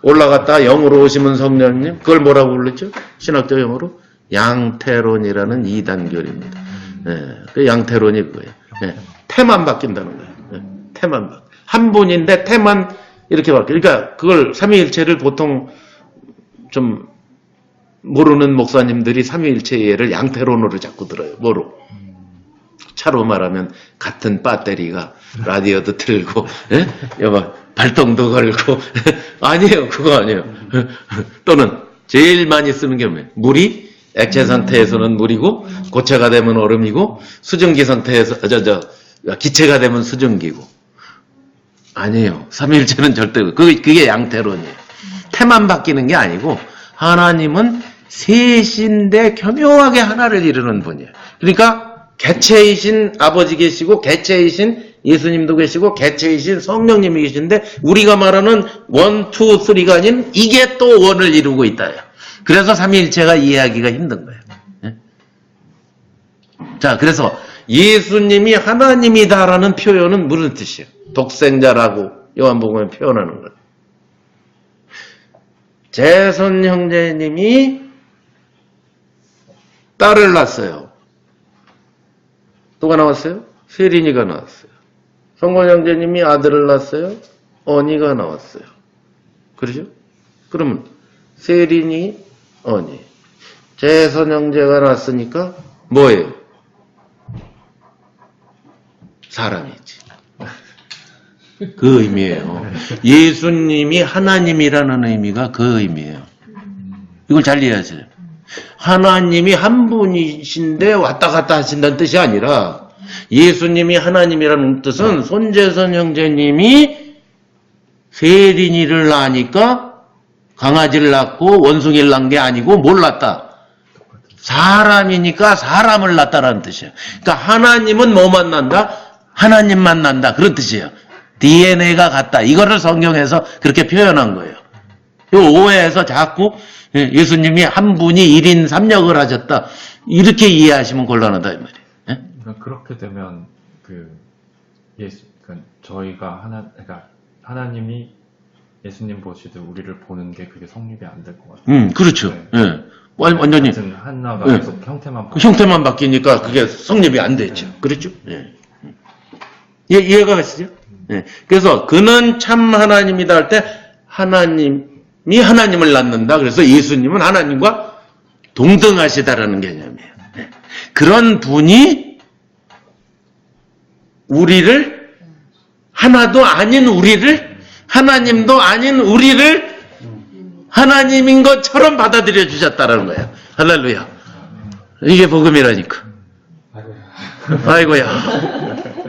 올라갔다 0으로 오시면 성령님, 그걸 뭐라고 부르죠? 신학적 용어로 양태론이라는 이단교리입니다. 그 양태론이 그거예요. 태만 바뀐다는 거예요. 태만 바뀌어. 한 분인데 태만 이렇게 바뀌어. 그러니까 그걸 삼위일체를 보통 좀 모르는 목사님들이 삼위일체 이해를 양태론으로 자꾸 들어요. 뭐로? 차로 말하면 같은 배터리가 라디오도 틀고 여봐 발동도 걸고 아니에요. 그거 아니에요. 또는 제일 많이 쓰는 게 뭐예요? 물이 액체 상태에서는 물이고 고체가 되면 얼음이고 수증기 상태에서 기체가 되면 수증기고 아니에요. 삼위일체는 절대 그게 양태론이에요. 태만 바뀌는 게 아니고 하나님은 셋인데 교묘하게 하나를 이루는 분이에요. 그러니까 개체이신 아버지 계시고 개체이신 예수님도 계시고 개체이신 성령님이 계신데 우리가 말하는 1, 2, 3가 아닌 이게 또 원을 이루고 있다요. 그래서 삼위일체가 이해하기가 힘든 거예요. 자, 그래서 예수님이 하나님이다라는 표현은 무슨 뜻이에요? 독생자라고 요한복음에 표현하는 거예요. 재선 형제님이 딸을 낳았어요. 누가 나왔어요? 세린이가 나왔어요. 성권 형제님이 아들을 낳았어요. 언니가 나왔어요. 그러죠? 그러면 세린이, 언니. 재선 형제가 낳았으니까 뭐예요? 사람이지. 그 의미예요. 예수님이 하나님이라는 의미가 그 의미예요. 이걸 잘 이해하세요. 하나님이 한 분이신데 왔다 갔다 하신다는 뜻이 아니라 예수님이 하나님이라는 뜻은 손재선 형제님이 세린이를 낳으니까 강아지를 낳고 원숭이를 낳은 게 아니고 뭘 낳았다? 사람이니까 사람을 낳았다라는 뜻이에요. 그러니까 하나님은 뭐만 낳는다? 하나님만 낳는다. 그런 뜻이에요. DNA가 같다. 이거를 성경에서 그렇게 표현한 거예요. 이 오해에서 자꾸 예수님이 한 분이 1인 3역을 하셨다. 이렇게 이해하시면 곤란하다 이 말이에요. 그러니까 그렇게 되면 그러니까 저희가 그러니까 하나님이 예수님 보시듯 우리를 보는 게 그게 성립이 안 될 것 같아요. 그렇죠. 네. 완전히 같은 하나가 계속 형태만 그 형태만 바뀌니까 그게 성립이 안 되죠. 그렇죠? 이해가 가시죠? 그래서 그는 참 하나님이다 할 때 하나님이 하나님을 낳는다. 그래서 예수님은 하나님과 동등하시다라는 개념이에요. 그런 분이 우리를 하나도 아닌 우리를 하나님도 아닌 우리를 하나님인 것처럼 받아들여 주셨다라는 거예요. 할렐루야. 이게 복음이라니까.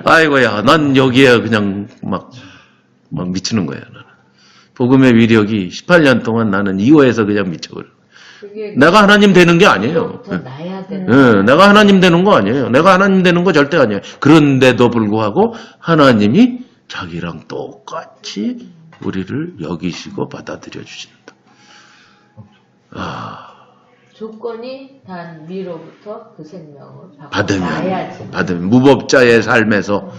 아이고야. 난 여기에 그냥 막 미치는 거야. 나는. 복음의 위력이 18년 동안 나는 이거에서 그냥 미쳐버려. 내가 하나님 되는 게 아니에요. 내가 하나님 되는 거 아니에요. 내가 하나님 되는 거 절대 아니에요. 그런데도 불구하고 하나님이 자기랑 똑같이 우리를 여기시고 받아들여 주신다. 조건이 단 위로부터 그 생명을 받으면 무법자의 삶에서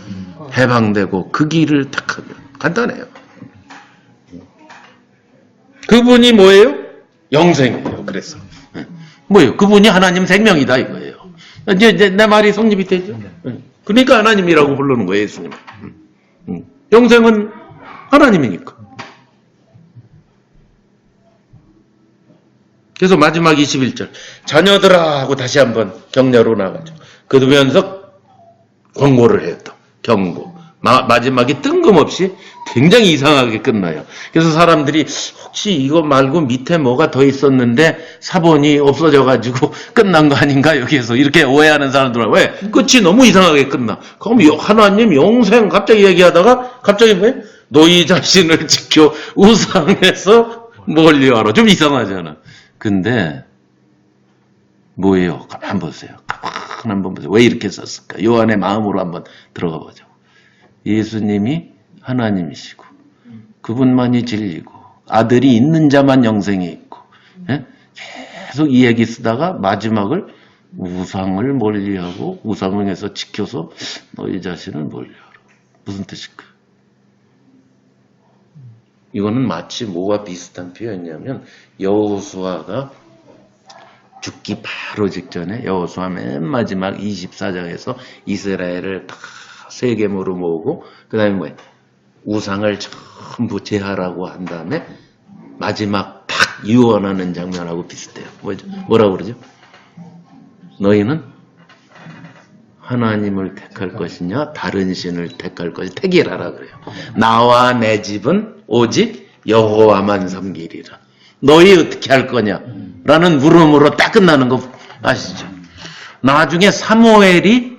해방되고 그 길을 택하면 간단해요. 그분이 뭐예요? 영생이에요. 그래서 뭐예요? 그분이 하나님 생명이다 이거예요. 이제 내 말이 성립이 되죠. 그러니까 하나님이라고 부르는 거예요, 예수님. 영생은 하나님이니까. 그래서 마지막 21절 자녀들아 하고 다시 한번 격려로 나가죠. 그러면서 권고를 해요. 또 경고. 마지막이 뜬금없이 굉장히 이상하게 끝나요. 그래서 사람들이 혹시 이거 말고 밑에 뭐가 더 있었는데 사본이 없어져가지고 끝난 거 아닌가 여기에서 이렇게 오해하는 사람들은 왜? 끝이 너무 이상하게 끝나. 그럼 하나님 영생 갑자기 얘기하다가 갑자기 왜? 너희 자신을 지켜 우상에서 멀리하라. 좀 이상하잖아. 근데 뭐예요? 한번 보세요. 한번 보세요. 왜 이렇게 썼을까? 요한의 마음으로 한번 들어가 보죠. 예수님이 하나님이시고 그분만이 진리고 아들이 있는 자만 영생이 있고 계속 이 얘기 쓰다가 마지막을 우상을 멀리하고 우상에서 지켜서 너희 자신을 멀리하라. 무슨 뜻일까요? 이거는 마치 뭐와 비슷한 표현이냐면 여호수아가 죽기 바로 직전에 여호수아 맨 마지막 24장에서 이스라엘을 다 세겜으로 모으고 그 다음에 뭐예요? 우상을 전부 제하라고 한 다음에 마지막 딱 유언하는 장면하고 비슷해요. 뭐라고 그러죠? 너희는 하나님을 택할 것이냐 다른 신을 택할 것이냐 택이라라 그래요. 나와 내 집은 오직 여호와만 섬기리라. 너희 어떻게 할 거냐? 라는 물음으로 딱 끝나는 거 아시죠? 나중에 사무엘이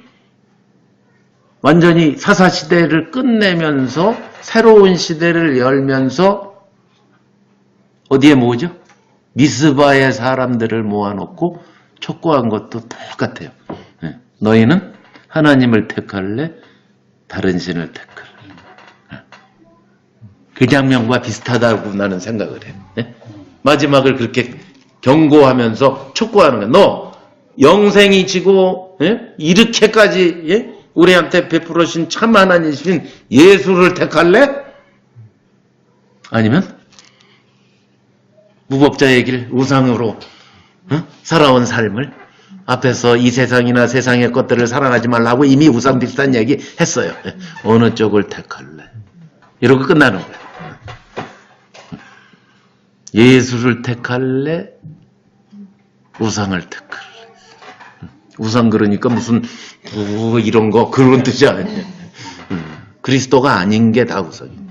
완전히 사사시대를 끝내면서 새로운 시대를 열면서 어디에 모으죠? 미스바의 사람들을 모아놓고 촉구한 것도 똑같아요. 너희는 하나님을 택할래? 다른 신을 택할래? 그 장면과 비슷하다고 나는 생각을 해요. 마지막을 그렇게 경고하면서 촉구하는 거야. 너 영생이 지고 이렇게까지 우리한테 베풀으신 참 하나님이신 예수를 택할래? 아니면 무법자의 길 우상으로 살아온 삶을 앞에서 이 세상이나 세상의 것들을 사랑하지 말라고 이미 우상 비슷한 얘기 했어요. 어느 쪽을 택할래? 이러고 끝나는 거예요. 예수를 택할래? 우상을 택할래? 우상 그러니까 무슨 이런 거 그런 뜻이 아니에요. 그리스도가 아닌 게 다 우상이에요.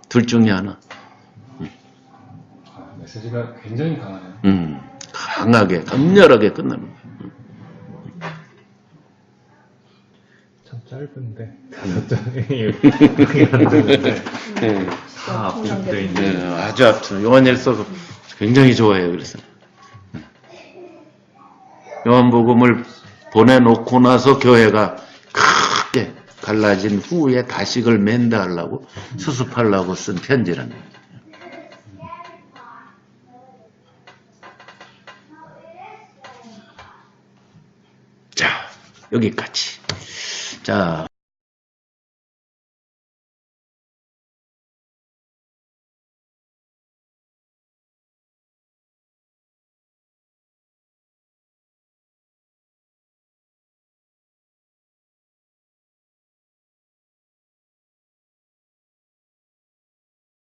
둘 중에 하나. 메시지가 굉장히 강하네요. 강하게 강렬하게 끝나는 거예요. 참 짧은데 5장이 완전한데 다 압축되어 있는 아주 앞서 요한일서 굉장히 좋아해요. 그래서 요한복음을 보내놓고 나서 교회가 크게 갈라진 후에 다식을 멘다하려고 수습하려고 쓴 편지라는 거예요. 자, 여기까지. 자.